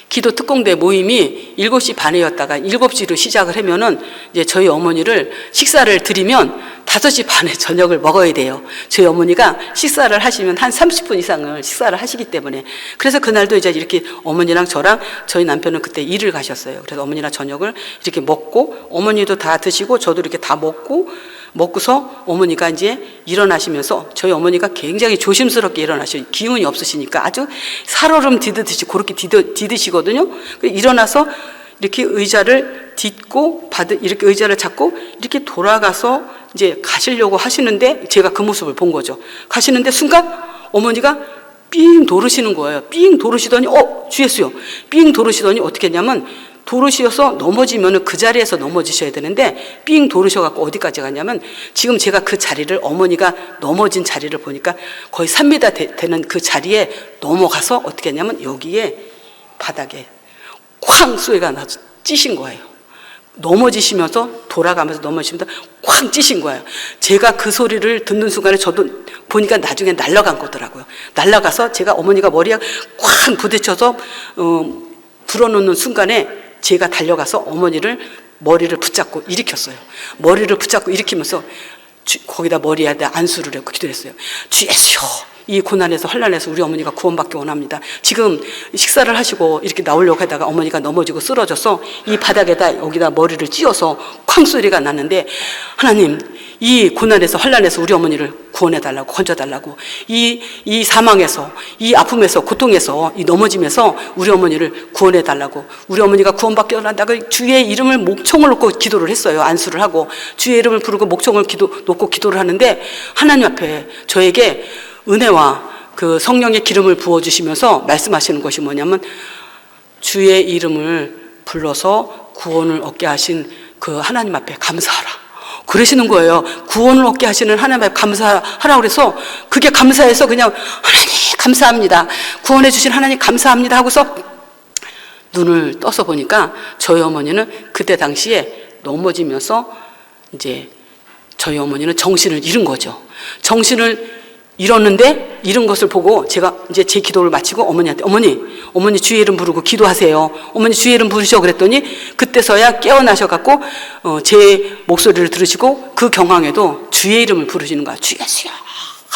기도 특공대 모임이 7시 반이었다가 7시로 시작을 하면은 이제 저희 어머니를 식사를 드리면 5시 반에 저녁을 먹어야 돼요. 저희 어머니가 식사를 하시면 한 30분 이상을 식사를 하시기 때문에. 그래서 그날도 이제 이렇게 어머니랑 저랑, 저희 남편은 그때 일을 가셨어요. 그래서 어머니랑 저녁을 이렇게 먹고, 어머니도 다 드시고 저도 이렇게 다 먹고서 어머니가 이제 일어나시면서, 저희 어머니가 굉장히 조심스럽게 일어나셔요. 기운이 없으시니까 아주 살얼음 디듯이 그렇게 디드시거든요. 일어나서 이렇게 의자를 딛고 이렇게 의자를 잡고 이렇게 돌아가서 이제 가시려고 하시는데, 제가 그 모습을 본 거죠. 가시는데 순간 어머니가 삥 도르시는 거예요. 삥 도르시더니 주 예수요. 삥 도르시더니 어떻게 했냐면, 도르시어서 넘어지면 그 자리에서 넘어지셔야 되는데 삥 도르셔갖고 어디까지 갔냐면, 지금 제가 그 자리를, 어머니가 넘어진 자리를 보니까 거의 3m 되는 그 자리에 넘어가서 어떻게 했냐면, 여기에 바닥에 쾅 소리가 나서 찌신 거예요. 넘어지시면서, 돌아가면서 넘어지시면서 쾅 찌신 거예요. 제가 그 소리를 듣는 순간에 저도 보니까 나중에 날아간 거더라고요. 날아가서 제가 어머니가 머리에 쾅 부딪혀서 불어넣는 순간에 제가 달려가서 어머니를 머리를 붙잡고 일으켰어요. 머리를 붙잡고 일으키면서 거기다 머리에다 안수를 하고 기도했어요. 주 예수여, 이 고난에서, 환난에서 우리 어머니가 구원받기 원합니다. 지금 식사를 하시고 이렇게 나오려고 하다가 어머니가 넘어지고 쓰러져서 이 바닥에다 여기다 머리를 찧어서 쾅 소리가 났는데, 하나님, 이 고난에서, 환난에서 우리 어머니를 구원해달라고, 건져달라고, 이 사망에서, 이 아픔에서, 고통에서, 이 넘어짐에서 우리 어머니를 구원해달라고, 우리 어머니가 구원받기 원한다고 주의 이름을 목청을 놓고 기도를 했어요. 안수를 하고 주의 이름을 부르고 목청을 놓고 기도를 하는데, 하나님 앞에 저에게 은혜와 그 성령의 기름을 부어주시면서 말씀하시는 것이 뭐냐면, 주의 이름을 불러서 구원을 얻게 하신 그 하나님 앞에 감사하라, 그러시는 거예요. 구원을 얻게 하시는 하나님 앞에 감사하라고 그래서, 그게 감사해서 그냥 하나님 감사합니다, 구원해 주신 하나님 감사합니다 하고서 눈을 떠서 보니까 저희 어머니는 그때 당시에 넘어지면서 이제 저희 어머니는 정신을 잃은 거죠. 정신을 이러는데 이런 것을 보고 제가 이제 제 기도를 마치고 어머니한테 어머니 주의 이름 부르고 기도하세요. 어머니 주의 이름 부르셔 그랬더니 그때서야 깨어나셔갖고 제 목소리를 들으시고 그 경황에도 주의 이름을 부르시는 거야. 주 예수여,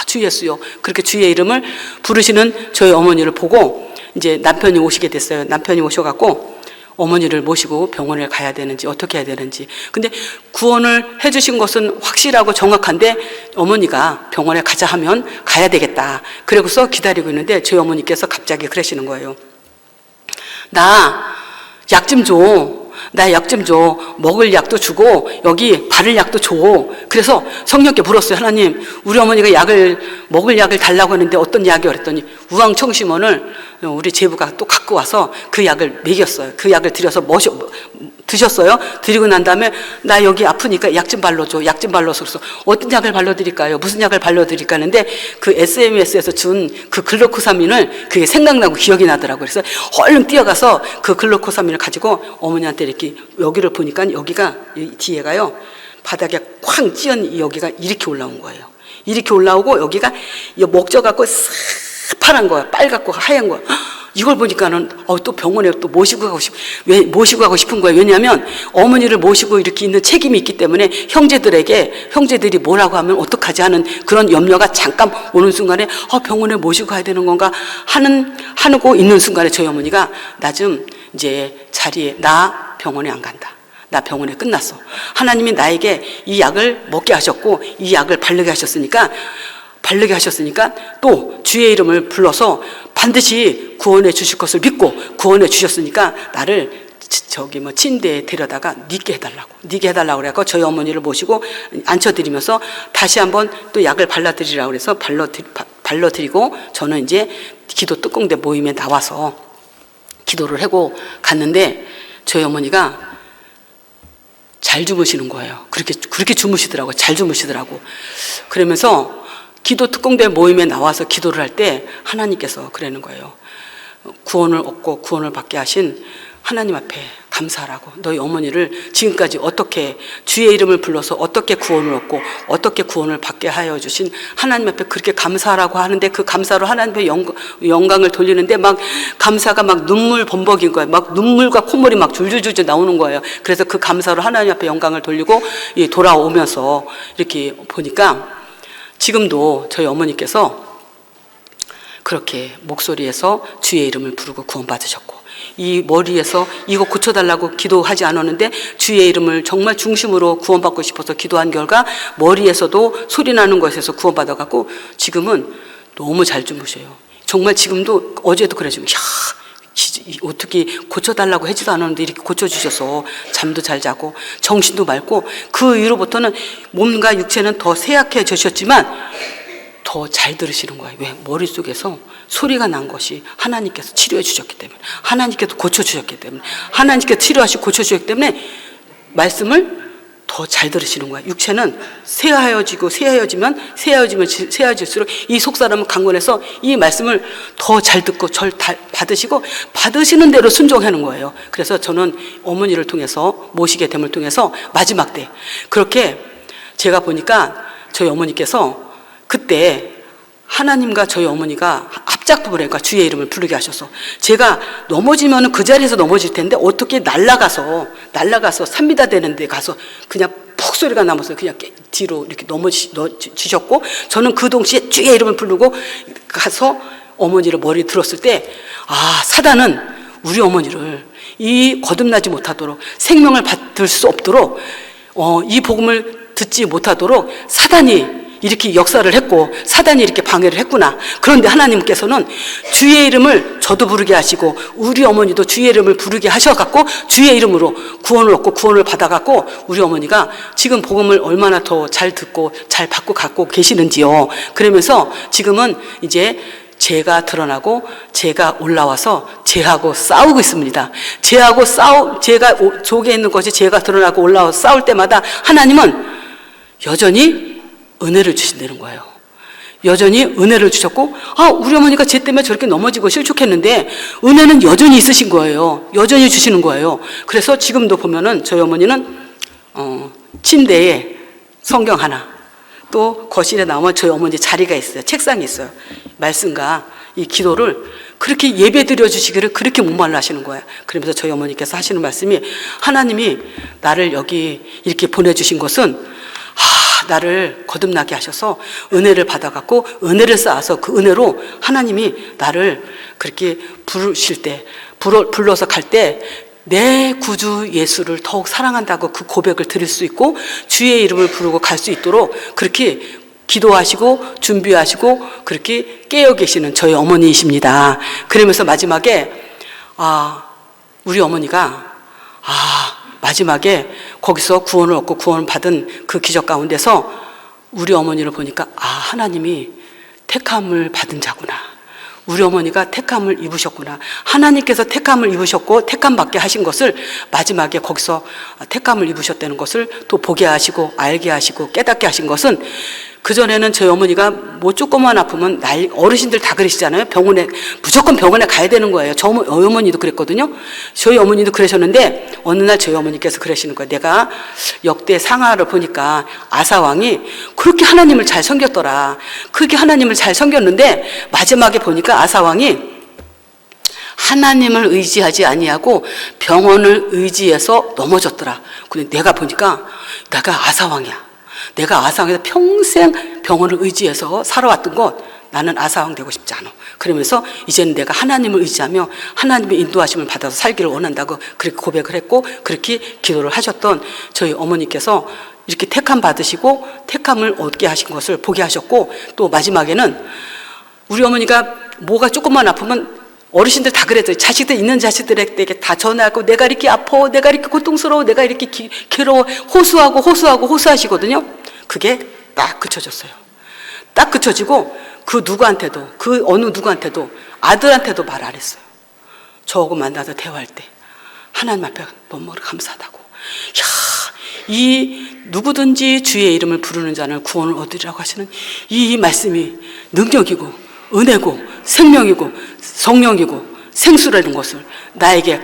주 예수여. 그렇게 주의 이름을 부르시는 저희 어머니를 보고 이제 남편이 오시게 됐어요. 남편이 오셔갖고 어머니를 모시고 병원에 가야 되는지 어떻게 해야 되는지. 근데 구원을 해주신 것은 확실하고 정확한데 어머니가 병원에 가자 하면 가야 되겠다. 그러고서 기다리고 있는데 저희 어머니께서 갑자기 그러시는 거예요. 나 약 좀 줘. 나 약 좀 줘. 먹을 약도 주고 여기 바를 약도 줘. 그래서 성령께 물었어요. 하나님, 우리 어머니가 먹을 약을 달라고 하는데 어떤 약이요? 그랬더니 우황청심원을 우리 제부가 또 갖고 와서 그 약을 먹였어요. 그 약을 드려서 드셨어요. 드리고 난 다음에 나 여기 아프니까 약 좀 발라줘. 약 좀 발라서. 그래서 어떤 약을 발라드릴까요? 무슨 약을 발라드릴까 하는데 그 SMS에서 준 그 글루코사민을 그게 생각나고 기억이 나더라고요. 그래서 얼른 뛰어가서 그 글루코사민을 가지고 어머니한테 이렇게 여기를 보니까 여기가 뒤에가요. 바닥에 쾅 찧은 여기가 이렇게 올라온 거예요. 이렇게 올라오고 여기가 목젖갖고 파란 거야. 빨갛고 하얀 거야. 이걸 보니까는 또 병원에 또 모시고 가고 싶은 거예요. 왜냐하면 어머니를 모시고 이렇게 있는 책임이 있기 때문에 형제들이 뭐라고 하면 어떡하지 하는 그런 염려가 잠깐 오는 순간에 병원에 모시고 가야 되는 건가 하고 있는 순간에 저희 어머니가 나 좀 이제 자리에 나 병원에 안 간다. 나 병원에 끝났어. 하나님이 나에게 이 약을 먹게 하셨고 이 약을 바르게 하셨으니까 또 주의 이름을 불러서 반드시 구원해 주실 것을 믿고 구원해 주셨으니까 나를 침대에 데려다가 뉘게 해달라고 그래서 저희 어머니를 모시고 앉혀드리면서 다시 한번 또 약을 발라드리라고 그래서 발라드리고 저는 이제 기도 특공대 모임에 나와서 기도를 하고 갔는데 저희 어머니가 잘 주무시는 거예요. 그렇게 주무시더라고요. 잘 주무시더라고. 그러면서 기도 특공대 모임에 나와서 기도를 할 때 하나님께서 그러는 거예요. 구원을 얻고 구원을 받게 하신 하나님 앞에 감사하라고. 너희 어머니를 지금까지 어떻게 주의 이름을 불러서 어떻게 구원을 얻고 어떻게 구원을 받게 하여 주신 하나님 앞에 그렇게 감사하라고 하는데 그 감사로 하나님의 영광을 돌리는데 막 감사가 막 눈물 범벅인 거예요. 막 눈물과 콧물이 막 줄줄줄 나오는 거예요. 그래서 그 감사로 하나님 앞에 영광을 돌리고 돌아오면서 이렇게 보니까 지금도 저희 어머니께서 그렇게 목소리에서 주의 이름을 부르고 구원받으셨고 이 머리에서 이거 고쳐달라고 기도하지 않았는데 주의 이름을 정말 중심으로 구원받고 싶어서 기도한 결과 머리에서도 소리 나는 것에서 구원받아갖고 지금은 너무 잘 주무셔요. 정말 지금도 어제도 그래요. 어떻게 고쳐달라고 하지도 않았는데 이렇게 고쳐주셔서 잠도 잘 자고 정신도 맑고 그 이후로부터는 몸과 육체는 더 쇠약해지셨지만 더 잘 들으시는 거예요. 왜? 머릿속에서 소리가 난 것이 하나님께서 치료해 주셨기 때문에 하나님께서 고쳐주셨기 때문에 하나님께서 치료하시고 고쳐주셨기 때문에 말씀을 더 잘 들으시는 거야. 육체는 새하여질수록 이 속사람은 강건해서 이 말씀을 더 잘 듣고 절 받으시고 받으시는 대로 순종하는 거예요. 그래서 저는 어머니를 통해서 모시게 됨을 통해서 마지막 때 그렇게 제가 보니까 저희 어머니께서 그때 하나님과 저희 어머니가 합작법을 하니까 주의 이름을 부르게 하셔서 제가 넘어지면 그 자리에서 넘어질 텐데 어떻게 날아가서 3m 되는 데 가서 그냥 푹 소리가 나면서 그냥 뒤로 이렇게 넘어지셨고 저는 그 동시에 주의 이름을 부르고 가서 어머니를 머리 들었을 때 사단은 우리 어머니를 이 거듭나지 못하도록 생명을 받을 수 없도록 이 복음을 듣지 못하도록 사단이 이렇게 역사를 했고 사단이 이렇게 방해를 했구나. 그런데 하나님께서는 주의 이름을 저도 부르게 하시고 우리 어머니도 주의 이름을 부르게 하셔갖고 주의 이름으로 구원을 얻고 구원을 받아갖고 우리 어머니가 지금 복음을 얼마나 더 잘 듣고 잘 받고 갖고 계시는지요. 그러면서 지금은 이제 죄가 드러나고 죄가 올라와서 죄하고 싸우고 있습니다. 죄가 속에 있는 것이 죄가 드러나고 올라와서 싸울 때마다 하나님은 여전히 은혜를 주신다는 거예요. 여전히 은혜를 주셨고 우리 어머니가 죄 때문에 저렇게 넘어지고 실족했는데 은혜는 여전히 있으신 거예요. 여전히 주시는 거예요. 그래서 지금도 보면은 저희 어머니는 침대에 성경 하나, 또 거실에 나오면 저희 어머니 자리가 있어요. 책상이 있어요. 말씀과 이 기도를 그렇게 예배 드려 주시기를 그렇게 목말라 하시는 거예요. 그러면서 저희 어머니께서 하시는 말씀이, 하나님이 나를 여기 이렇게 보내주신 것은 나를 거듭나게 하셔서 은혜를 받아갖고 은혜를 쌓아서 그 은혜로 하나님이 나를 그렇게 부르실 때, 불러서 갈 때 내 구주 예수를 더욱 사랑한다고 그 고백을 드릴 수 있고 주의 이름을 부르고 갈 수 있도록 그렇게 기도하시고 준비하시고 그렇게 깨어 계시는 저희 어머니이십니다. 그러면서 마지막에 우리 어머니가 마지막에 거기서 구원을 얻고 구원을 받은 그 기적 가운데서 우리 어머니를 보니까 하나님이 택함을 받은 자구나. 우리 어머니가 택함을 입으셨구나. 하나님께서 택함을 입으셨고 택함 받게 하신 것을 마지막에 거기서 택함을 입으셨다는 것을 또 보게 하시고 알게 하시고 깨닫게 하신 것은, 그전에는 저희 어머니가 뭐 조금만 아프면 어르신들 다 그러시잖아요. 무조건 병원에 가야 되는 거예요. 저희 어머니도 그랬거든요. 저희 어머니도 그러셨는데 어느 날 저희 어머니께서 그러시는 거예요. 내가 역대 상하를 보니까 아사왕이 그렇게 하나님을 잘 섬겼더라. 그렇게 하나님을 잘 섬겼는데 마지막에 보니까 아사왕이 하나님을 의지하지 아니하고 병원을 의지해서 넘어졌더라. 근데 내가 보니까 내가 아사왕이야. 내가 아사왕에서 평생 병원을 의지해서 살아왔던 것, 나는 아사왕 되고 싶지 않아. 그러면서 이제는 내가 하나님을 의지하며 하나님의 인도하심을 받아서 살기를 원한다고 그렇게 고백을 했고 그렇게 기도를 하셨던 저희 어머니께서 이렇게 택함 받으시고 택함을 얻게 하신 것을 보게 하셨고, 또 마지막에는 우리 어머니가 뭐가 조금만 아프면 어르신들 다 그랬어요. 자식들 있는 자식들에게 다 전화하고 내가 이렇게 아파, 내가 이렇게 고통스러워, 내가 이렇게 괴로워 호소하시거든요. 그게 딱 그쳐졌어요. 딱 그쳐지고 그 누구한테도, 그 어느 누구한테도, 아들한테도 말 안 했어요. 저하고 만나서 대화할 때 하나님 앞에 너무 감사하다고. 이 누구든지 주의 이름을 부르는 자는 구원을 얻으리라고 하시는 이 말씀이 능력이고 은혜고 생명이고 성령이고 생수라는 것을 나에게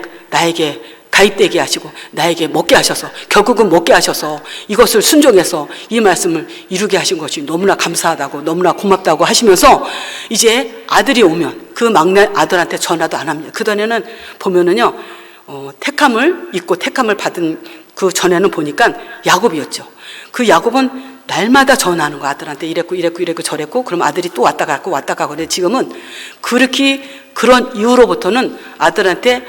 가입되게 하시고 나에게 먹게 하셔서, 결국은 먹게 하셔서 이것을 순종해서 이 말씀을 이루게 하신 것이 너무나 감사하다고, 너무나 고맙다고 하시면서 이제 아들이 오면 그 막내 아들한테 전화도 안 합니다. 그전에는 보면은요, 택함을 입고 택함을 받은 그 전에는 보니까 야곱이었죠. 그 야곱은 날마다 전화하는 거, 아들한테 이랬고 저랬고, 그럼 아들이 또 왔다 가고. 근데 지금은 그런 이후로부터는 아들한테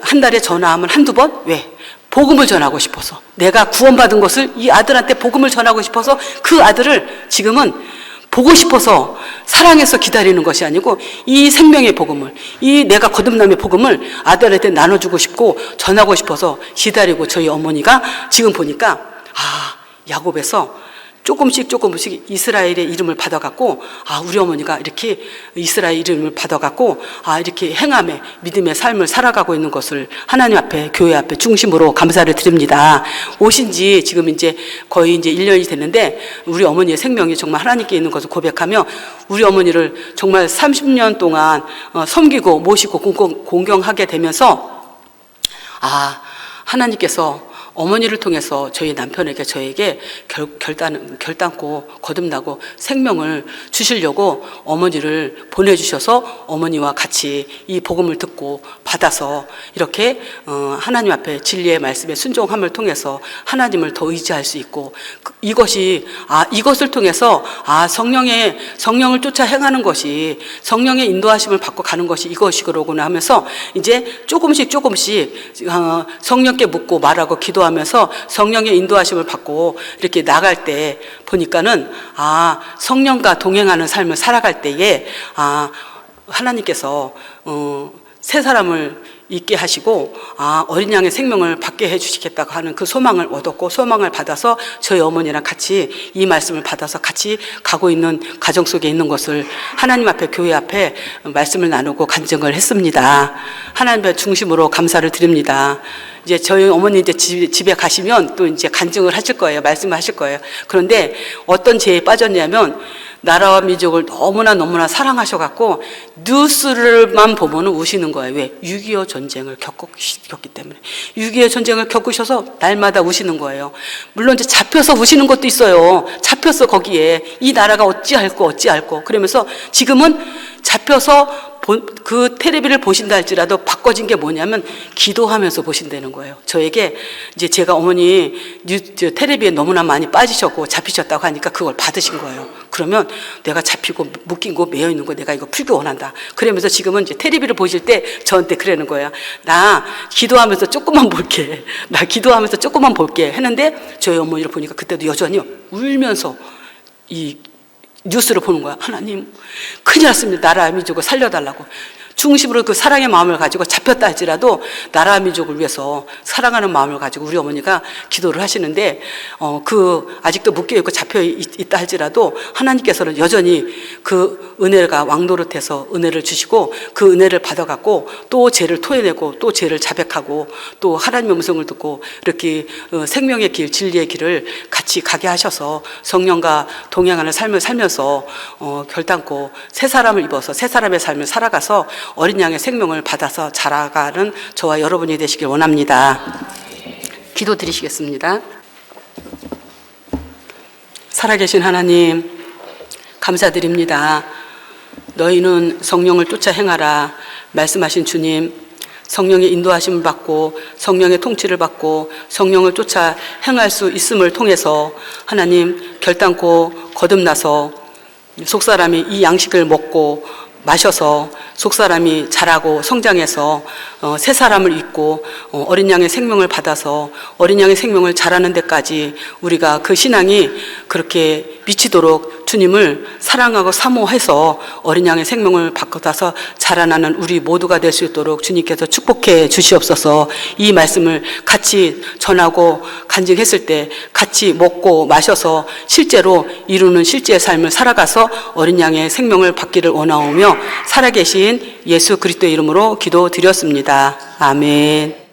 한 달에 전화하면 한두 번? 왜? 복음을 전하고 싶어서, 내가 구원받은 것을 이 아들한테 복음을 전하고 싶어서 그 아들을 지금은 보고 싶어서 사랑해서 기다리는 것이 아니고 이 생명의 복음을, 이 내가 거듭남의 복음을 아들한테 나눠주고 싶고 전하고 싶어서 기다리고, 저희 어머니가 지금 보니까 야곱에서 조금씩 이스라엘의 이름을 받아갖고, 우리 어머니가 이렇게 이스라엘 이름을 받아갖고 이렇게 행함의 믿음의 삶을 살아가고 있는 것을 하나님 앞에, 교회 앞에 중심으로 감사를 드립니다. 오신 지 지금 이제 거의 이제 1년이 됐는데 우리 어머니의 생명이 정말 하나님께 있는 것을 고백하며 우리 어머니를 정말 30년 동안 섬기고 모시고 공경하게 되면서 하나님께서 어머니를 통해서 저희 남편에게, 저에게 결단코 거듭나고 생명을 주시려고 어머니를 보내주셔서 어머니와 같이 이 복음을 듣고 받아서 이렇게 하나님 앞에 진리의 말씀에 순종함을 통해서 하나님을 더 의지할 수 있고, 이것을 통해서 성령을 쫓아 행하는 것이, 성령의 인도하심을 받고 가는 것이 이것이로구나 하면서 이제 조금씩 성령께 묻고 말하고 기도하면서 성령의 인도하심을 받고 이렇게 나갈 때 보니까는 성령과 동행하는 삶을 살아갈 때에 하나님께서 새 사람을 있게 하시고 어린 양의 생명을 받게 해주시겠다고 하는 그 소망을 얻었고, 소망을 받아서 저희 어머니랑 같이 이 말씀을 받아서 같이 가고 있는 가정 속에 있는 것을 하나님 앞에, 교회 앞에 말씀을 나누고 간증을 했습니다. 하나님의 중심으로 감사를 드립니다. 이제 저희 어머니 이제 집에 가시면 또 이제 간증을 하실 거예요. 말씀을 하실 거예요. 그런데 어떤 죄에 빠졌냐면, 나라와 민족을 너무나 사랑하셔갖고 뉴스를만 보면은 우시는 거예요. 왜? 6.25 전쟁을 겪었기 때문에. 6.25 전쟁을 겪으셔서 날마다 우시는 거예요. 물론 이제 잡혀서 우시는 것도 있어요. 잡혔어 거기에. 이 나라가 어찌할꼬 그러면서 지금은 잡혀서 그 텔레비를 보신다 할지라도 바꿔진 게 뭐냐면 기도하면서 보신다는 거예요. 저에게 이제 제가 어머니 텔레비에 너무나 많이 빠지셨고 잡히셨다고 하니까 그걸 받으신 거예요. 그러면 내가 잡히고 묶인 거 매여 있는 거 내가 이거 풀기 원한다. 그러면서 지금은 이제 텔레비를 보실 때 저한테 그러는 거예요. 나 기도하면서 조금만 볼게. 나 기도하면서 조금만 볼게. 했는데 저희 어머니를 보니까 그때도 여전히 울면서 이 뉴스를 보는 거야. 하나님 큰일 났습니다. 나라 민족을 살려달라고. 중심으로 그 사랑의 마음을 가지고 잡혔다 할지라도 나라 민족을 위해서 사랑하는 마음을 가지고 우리 어머니가 기도를 하시는데 그 아직도 묶여있고 잡혀있다 할지라도 하나님께서는 여전히 그 은혜가 왕노릇해서 은혜를 주시고 그 은혜를 받아갖고 또 죄를 토해내고 또 죄를 자백하고 또 하나님의 음성을 듣고 이렇게 생명의 길 진리의 길을 같이 가게 하셔서 성령과 동행하는 삶을 살면서 결단코 새 사람을 입어서 새 사람의 삶을 살아가서 어린 양의 생명을 받아서 자라가는 저와 여러분이 되시길 원합니다. 기도 드리시겠습니다. 살아계신 하나님 감사드립니다. 너희는 성령을 쫓아 행하라 말씀하신 주님, 성령의 인도하심을 받고 성령의 통치를 받고 성령을 쫓아 행할 수 있음을 통해서 하나님 결단코 거듭나서 속사람이 이 양식을 먹고 마셔서 속사람이 자라고 성장해서 새 사람을 입고 어린 양의 생명을 받아서 어린 양의 생명을 자라는 데까지 우리가 그 신앙이 그렇게 미치도록 주님을 사랑하고 사모해서 어린 양의 생명을 받아서 자라나는 우리 모두가 될 수 있도록 주님께서 축복해 주시옵소서. 이 말씀을 같이 전하고 간증했을 때 같이 먹고 마셔서 실제로 이루는 실제의 삶을 살아가서 어린 양의 생명을 받기를 원하오며 살아계신 예수 그리스도의 이름으로 기도드렸습니다. 아멘.